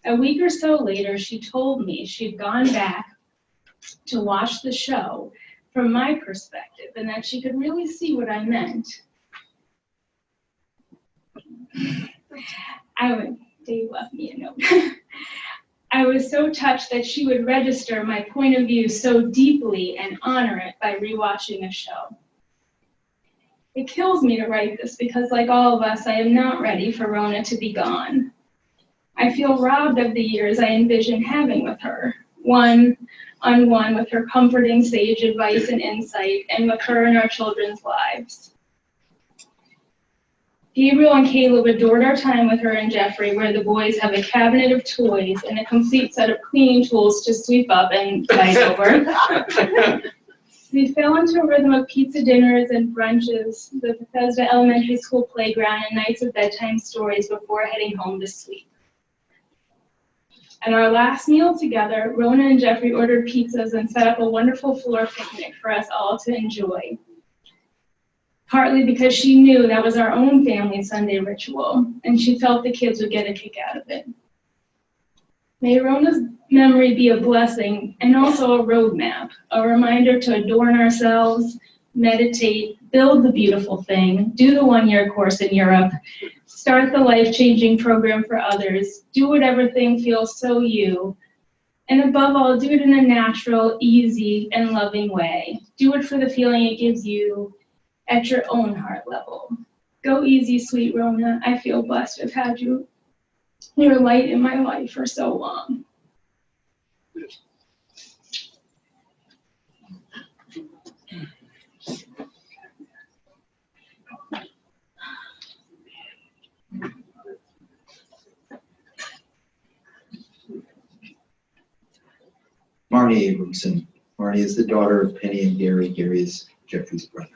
A week or so later, she told me she'd gone back to watch the show from my perspective, and that she could really see what I meant. Dave left me a note. I was so touched that she would register my point of view so deeply and honor it by rewatching a show. It kills me to write this because, like all of us, I am not ready for Rona to be gone. I feel robbed of the years I envisioned having with her, one-on-one with her comforting sage advice and insight, and with her in our children's lives. Gabriel and Caleb adored our time with her and Jeffrey, where the boys have a cabinet of toys and a complete set of cleaning tools to sweep up and fight over. We fell into a rhythm of pizza dinners and brunches, the Bethesda Elementary School playground, and nights of bedtime stories before heading home to sleep. At our last meal together, Rona and Jeffrey ordered pizzas and set up a wonderful floor picnic for us all to enjoy. Partly because she knew that was our own family Sunday ritual, and she felt the kids would get a kick out of it. May Rona's memory be a blessing and also a roadmap, a reminder to adorn ourselves, meditate, build the beautiful thing, do the one-year course in Europe, start the life-changing program for others, do whatever thing feels so you, and above all, do it in a natural, easy, and loving way. Do it for the feeling it gives you at your own heart level. Go easy, sweet Rona. I feel blessed to have had you, your light in my life for so long. Marnie Abramson. Marnie is the daughter of Penny and Gary. Gary is Jeffrey's brother.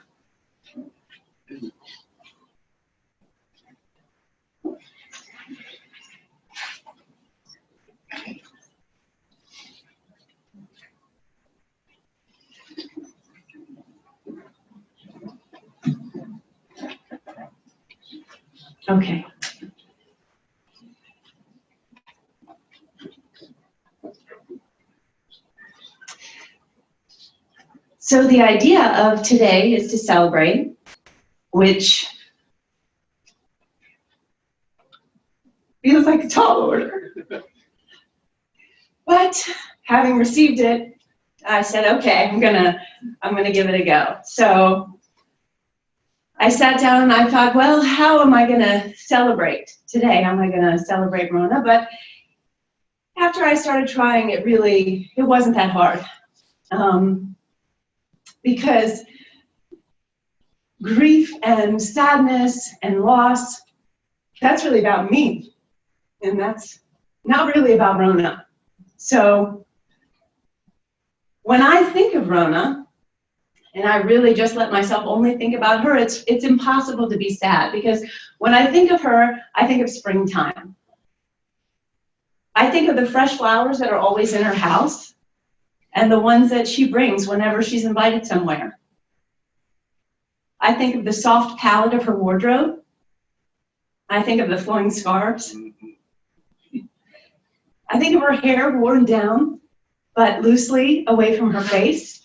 Okay. So the idea of today is to celebrate, which feels like a tall order. But having received it, I said, okay, I'm gonna give it a go. So I sat down and I thought, well, how am I gonna celebrate today? How am I gonna celebrate Rona? But after I started trying, it wasn't that hard. Because grief and sadness and loss, that's really about me. And that's not really about Rona. So when I think of Rona, and I really just let myself only think about her, it's impossible to be sad, because when I think of her, I think of springtime. I think of the fresh flowers that are always in her house and the ones that she brings whenever she's invited somewhere. I think of the soft palette of her wardrobe. I think of the flowing scarves. I think of her hair worn down, but loosely away from her face.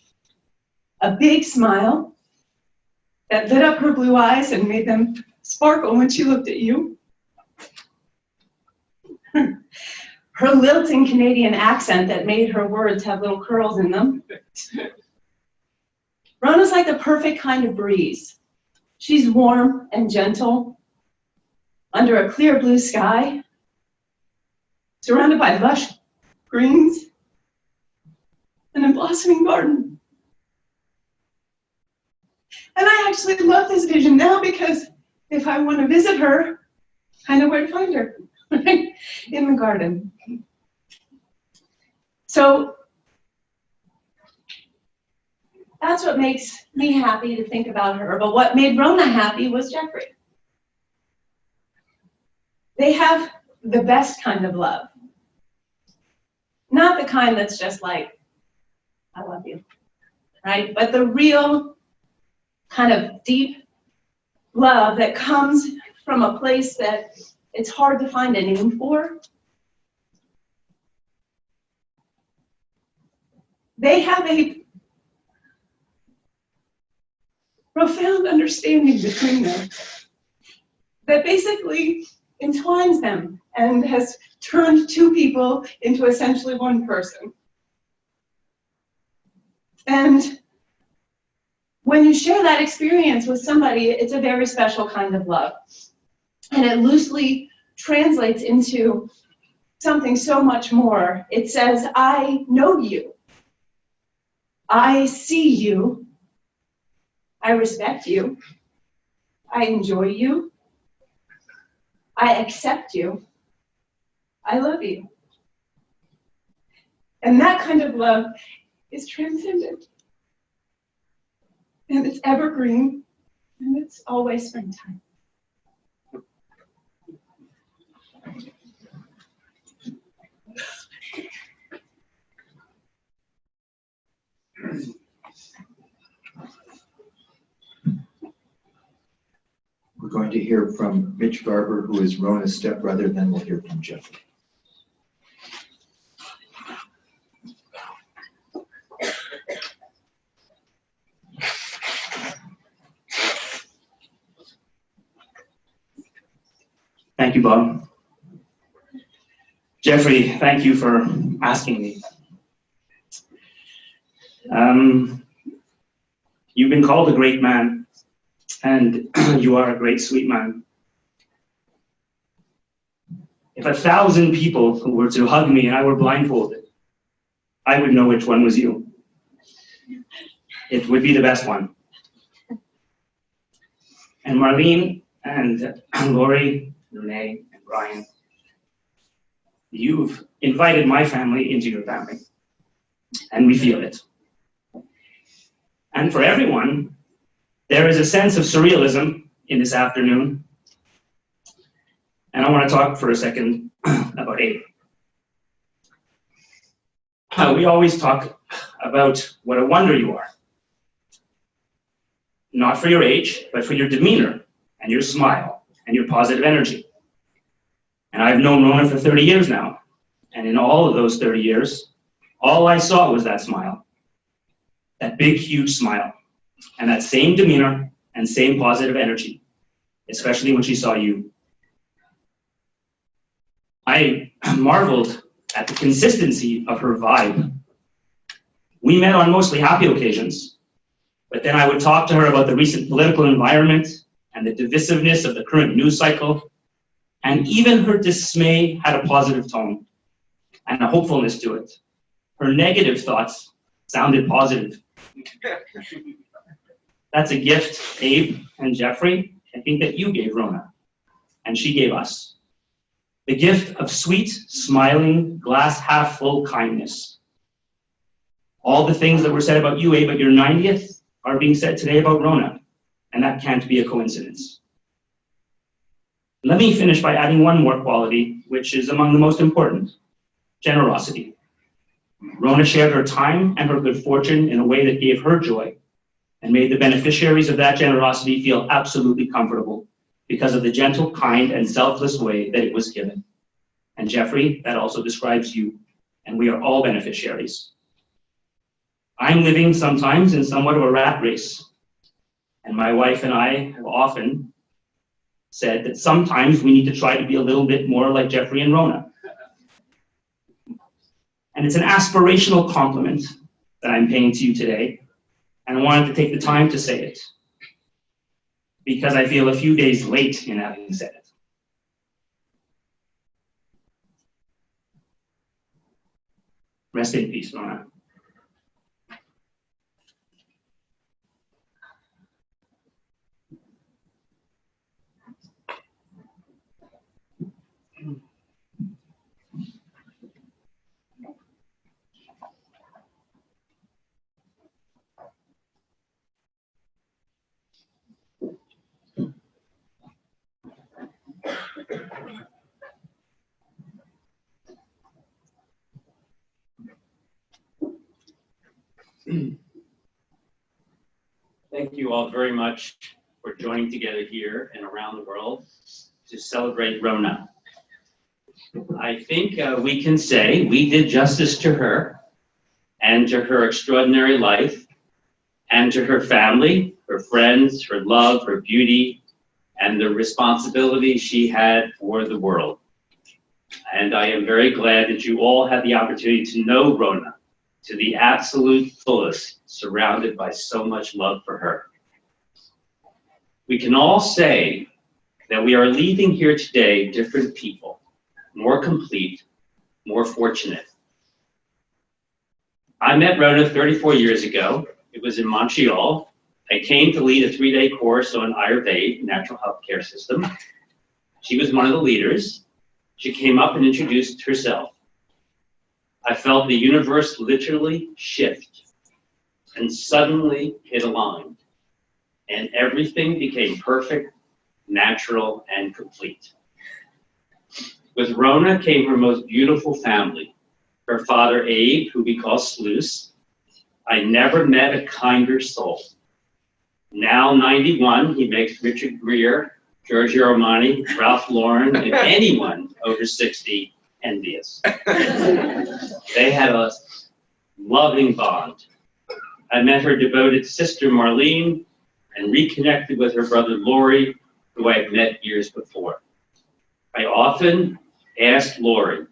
A big smile that lit up her blue eyes and made them sparkle when she looked at you. Her lilting Canadian accent that made her words have little curls in them. Rona's like the perfect kind of breeze. She's warm and gentle, under a clear blue sky, surrounded by lush greens and a blossoming garden. And I actually love this vision now, because if I want to visit her, I know where to find her, right? In the garden. So that's what makes me happy to think about her. But what made Rona happy was Jeffrey. They have the best kind of love. Not the kind that's just like, I love you, right? But the real kind of deep love that comes from a place that it's hard to find a name for. They have a profound understanding between them that basically entwines them and has turned two people into essentially one person. And when you share that experience with somebody, it's a very special kind of love. And it loosely translates into something so much more. It says, I know you. I see you. I respect you. I enjoy you. I accept you. I love you. And that kind of love is transcendent. And it's evergreen. And it's always springtime. We're going to hear from Mitch Garber, who is Rona's stepbrother, then we'll hear from Jeffrey. Thank you, Bob. Jeffrey, thank you for asking me. You've been called a great man, and you are a great, sweet man. If 1,000 people who were to hug me and I were blindfolded, I would know which one was you. It would be the best one. And Marlene and Lori, Renee, and Brian, you've invited my family into your family, and we feel it. And for everyone, there is a sense of surrealism in this afternoon. And I want to talk for a second about Abe. We always talk about what a wonder you are. Not for your age, but for your demeanor and your smile and your positive energy. And I've known Rona for 30 years now. And in all of those 30 years, all I saw was that smile. That big, huge smile. And that same demeanor and same positive energy, especially when she saw you. I marveled at the consistency of her vibe. We met on mostly happy occasions, but then I would talk to her about the recent political environment and the divisiveness of the current news cycle, and even her dismay had a positive tone and a hopefulness to it. Her negative thoughts sounded positive. That's a gift, Abe and Jeffrey, I think that you gave Rona, and she gave us. The gift of sweet, smiling, glass half full kindness. All the things that were said about you, Abe, at your 90th are being said today about Rona, and that can't be a coincidence. Let me finish by adding one more quality, which is among the most important: generosity. Rona shared her time and her good fortune in a way that gave her joy and made the beneficiaries of that generosity feel absolutely comfortable because of the gentle, kind, and selfless way that it was given. And Jeffrey, that also describes you, and we are all beneficiaries. I'm living sometimes in somewhat of a rat race, and my wife and I have often said that sometimes we need to try to be a little bit more like Jeffrey and Rona. And it's an aspirational compliment that I'm paying to you today, and I wanted to take the time to say it, because I feel a few days late in having said it. Rest in peace, Rona. Thank you all very much for joining together here and around the world to celebrate Rona. I think we can say we did justice to her and to her extraordinary life and to her family, her friends, her love, her beauty, and the responsibility she had for the world. And I am very glad that you all had the opportunity to know Rona to the absolute fullest, surrounded by so much love for her. We can all say that we are leaving here today different people, more complete, more fortunate. I met Rona 34 years ago. It was in Montreal. I came to lead a 3-day course on Ayurveda, natural health care system. She was one of the leaders. She came up and introduced herself. I felt the universe literally shift, and suddenly it aligned, and everything became perfect, natural, and complete. With Rona came her most beautiful family. Her father, Abe, who we call Sluice. I never met a kinder soul. Now 91, he makes Richard Gere, Giorgio Armani, Ralph Lauren, and anyone over 60 envious. They had a loving bond. I met her devoted sister Marlene and reconnected with her brother Lori, who I had met years before. I often asked Lori,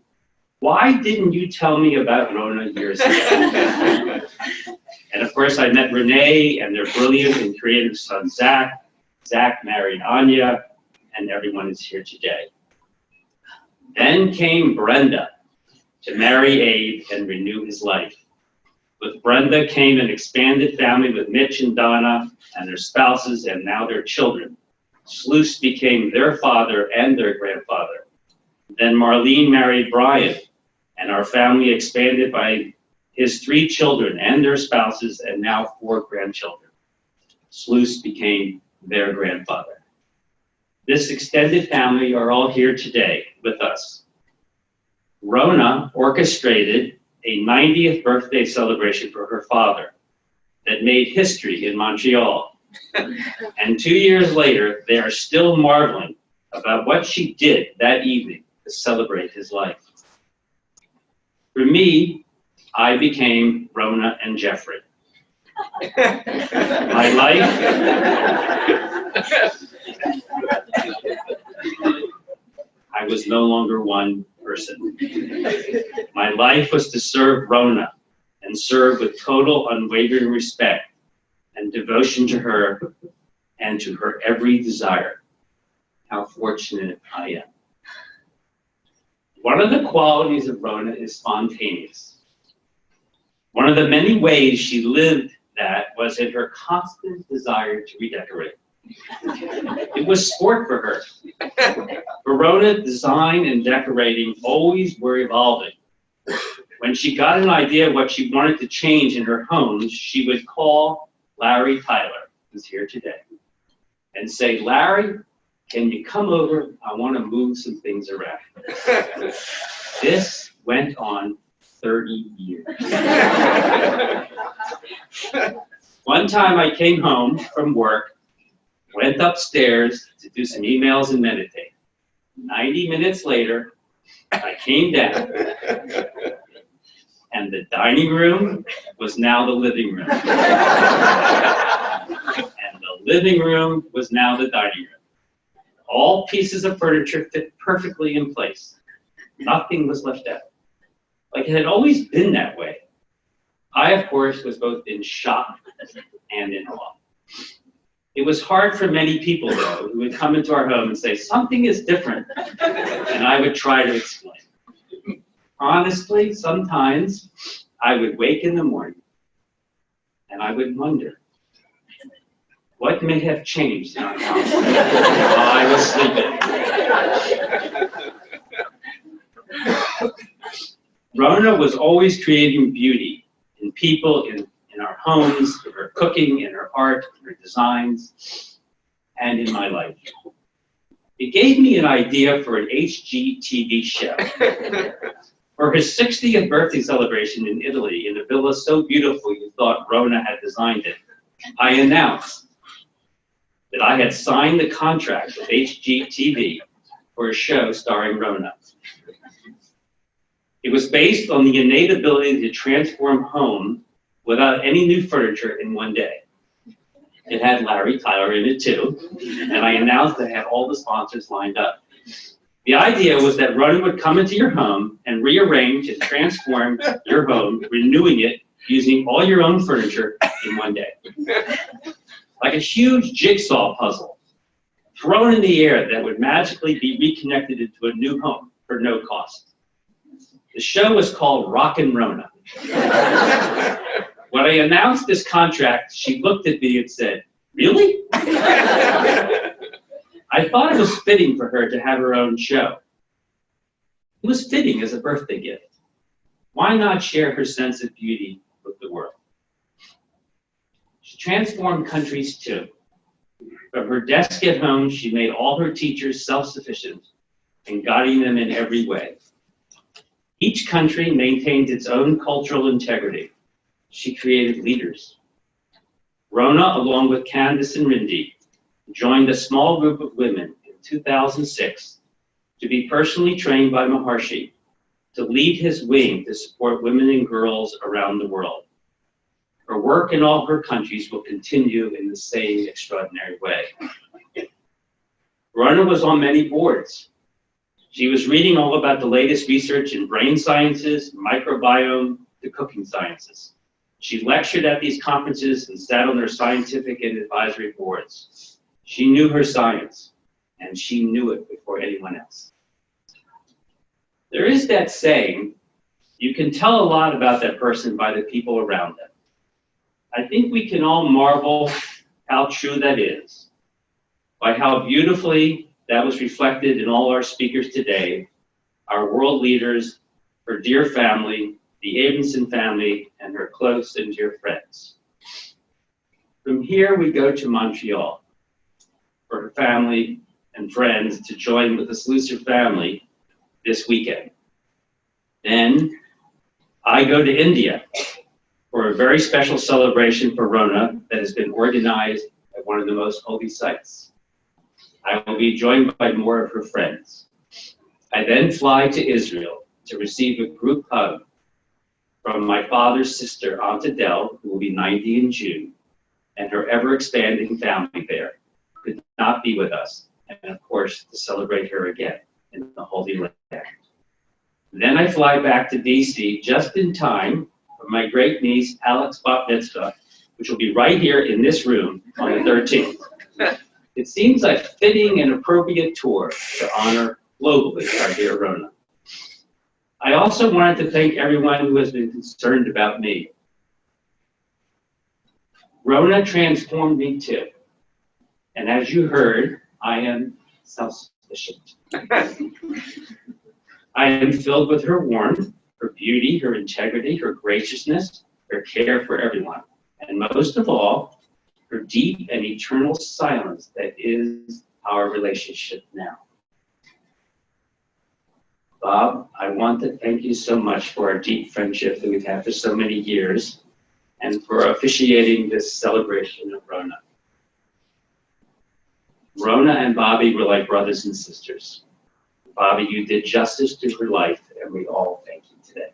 why didn't you tell me about Rona years ago? And of course, I met Renee and their brilliant and creative son, Zach. Zach married Anya, and everyone is here today. Then came Brenda to marry Abe and renew his life. With Brenda came an expanded family with Mitch and Donna and their spouses and now their children. Sluice became their father and their grandfather. Then Marlene married Brian, and our family expanded by his 3 children and their spouses and now 4 grandchildren. Sluice became their grandfather. This extended family are all here today with us. Rona orchestrated a 90th birthday celebration for her father that made history in Montreal. And 2 years later, they are still marveling about what she did that evening to celebrate his life. For me, I became Rona and Jeffrey. My life, I was no longer one person. My life was to serve Rona and serve with total unwavering respect and devotion to her and to her every desire. How fortunate I am. One of the qualities of Rona is spontaneous. One of the many ways she lived that was in her constant desire to redecorate. It was sport for her. For Rona, design and decorating always were evolving. When she got an idea of what she wanted to change in her home, she would call Larry Tyler, who's here today, and say, Larry, can you come over? I want to move some things around. This went on 30 years. One time I came home from work, went upstairs to do some emails and meditate. 90 minutes later, I came down, and the dining room was now the living room. And the living room was now the dining room. All pieces of furniture fit perfectly in place. Nothing was left out. Like it had always been that way. I, of course, was both in shock and in awe. It was hard for many people, though, who would come into our home and say, something is different. And I would try to explain. Honestly, sometimes I would wake in the morning and I would wonder, what may have changed in our house while I was sleeping? Rona was always creating beauty in people, in our homes, in her cooking, in her art, in her designs, and in my life. It gave me an idea for an HGTV show. For his 60th birthday celebration in Italy, in a villa so beautiful you thought Rona had designed it, I announced that I had signed the contract with HGTV for a show starring Rona. It was based on the innate ability to transform home without any new furniture in one day. It had Larry Tyler in it too, and I announced that I had all the sponsors lined up. The idea was that Rona would come into your home and rearrange and transform your home, renewing it using all your own furniture in one day. Like a huge jigsaw puzzle thrown in the air that would magically be reconnected into a new home for no cost. The show was called Rockin' Rona. When I announced this contract, she looked at me and said, really? I thought it was fitting for her to have her own show. It was fitting as a birthday gift. Why not share her sense of beauty with the world? She transformed countries too. From her desk at home, she made all her teachers self-sufficient and guiding them in every way. Each country maintained its own cultural integrity. She created leaders. Rona, along with Candace and Rindy, joined a small group of women in 2006 to be personally trained by Maharshi to lead his wing to support women and girls around the world. Her work in all her countries will continue in the same extraordinary way. Rona was on many boards. She was reading all about the latest research in brain sciences, microbiome, the cooking sciences. She lectured at these conferences and sat on their scientific and advisory boards. She knew her science, and she knew it before anyone else. There is that saying, you can tell a lot about that person by the people around them. I think we can all marvel how true that is, by how beautifully that was reflected in all our speakers today, our world leaders, her dear family, the Abramson family, and her close and dear friends. From here, we go to Montreal for her family and friends to join with the Sluicer family this weekend. Then I go to India for a very special celebration for Rona that has been organized at one of the most holy sites. I will be joined by more of her friends. I then fly to Israel to receive a group hug from my father's sister, Aunt Adele, who will be 90 in June, and her ever-expanding family there, who could not be with us, and of course, to celebrate her again in the Holy Land. Then I fly back to DC just in time for my great niece, Alex Bat Mitzvah, which will be right here in this room on the 13th. It seems a fitting and appropriate tour to honor globally our dear Rona. I also wanted to thank everyone who has been concerned about me. Rona transformed me too. And as you heard, I am self-sufficient. I am filled with her warmth, her beauty, her integrity, her graciousness, her care for everyone. And most of all, her deep and eternal silence that is our relationship now. Bob, I want to thank you so much for our deep friendship that we've had for so many years and for officiating this celebration of Rona. Rona and Bobby were like brothers and sisters. Bobby, you did justice to her life, and we all thank you today.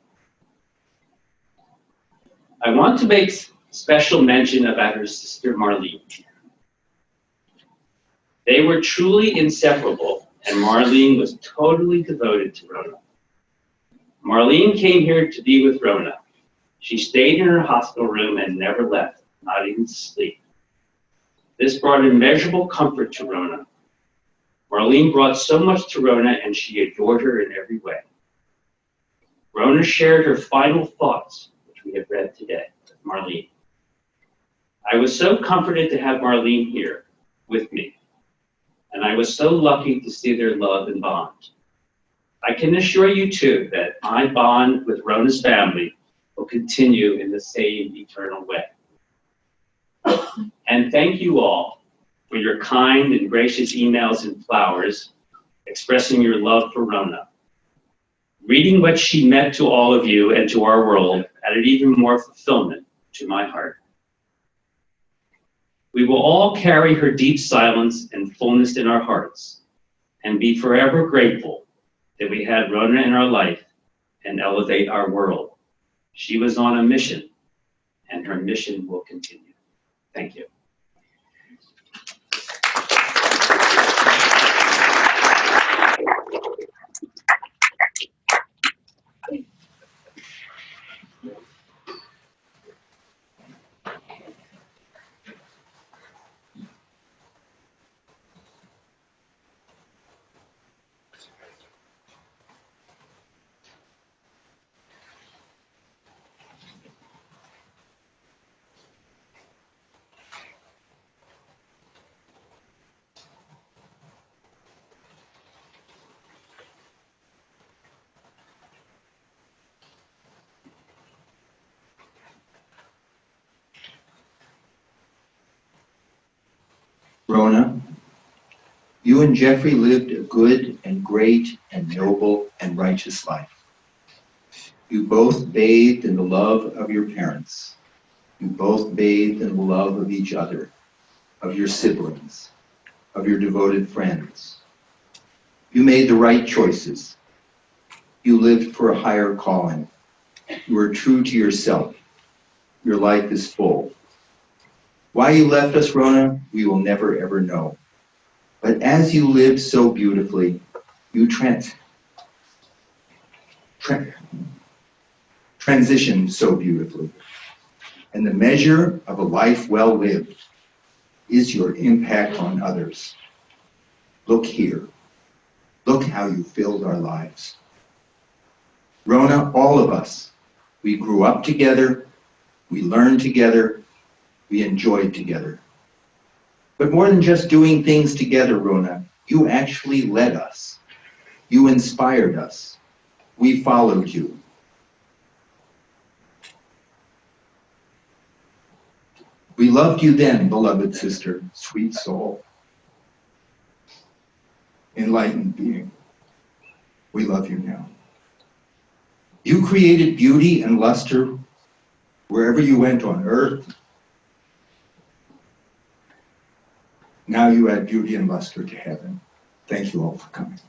I want to make special mention about her sister Marlene. They were truly inseparable, and Marlene was totally devoted to Rona. Marlene came here to be with Rona. She stayed in her hospital room and never left, not even to sleep. This brought immeasurable comfort to Rona. Marlene brought so much to Rona, and she adored her in every way. Rona shared her final thoughts, which we have read today with Marlene. I was so comforted to have Marlene here with me, and I was so lucky to see their love and bond. I can assure you too that my bond with Rona's family will continue in the same eternal way. And thank you all for your kind and gracious emails and flowers expressing your love for Rona. Reading what she meant to all of you and to our world added even more fulfillment to my heart. We will all carry her deep silence and fullness in our hearts and be forever grateful that we had Rona in our life and elevate our world. She was on a mission, and her mission will continue. Thank you. Rona, you and Jeffrey lived a good and great and noble and righteous life. You both bathed in the love of your parents. You both bathed in the love of each other, of your siblings, of your devoted friends. You made the right choices. You lived for a higher calling. You were true to yourself. Your life is full. Why you left us, Rona, we will never ever know. But as you lived so beautifully, you transitioned so beautifully. And the measure of a life well lived is your impact on others. Look here. Look how you filled our lives. Rona, all of us, we grew up together, we learned together, we enjoyed together. But more than just doing things together, Rona, you actually led us. You inspired us. We followed you. We loved you then, beloved sister, sweet soul, enlightened being. We love you now. You created beauty and luster wherever you went on earth. Now you add beauty and luster to heaven. Thank you all for coming.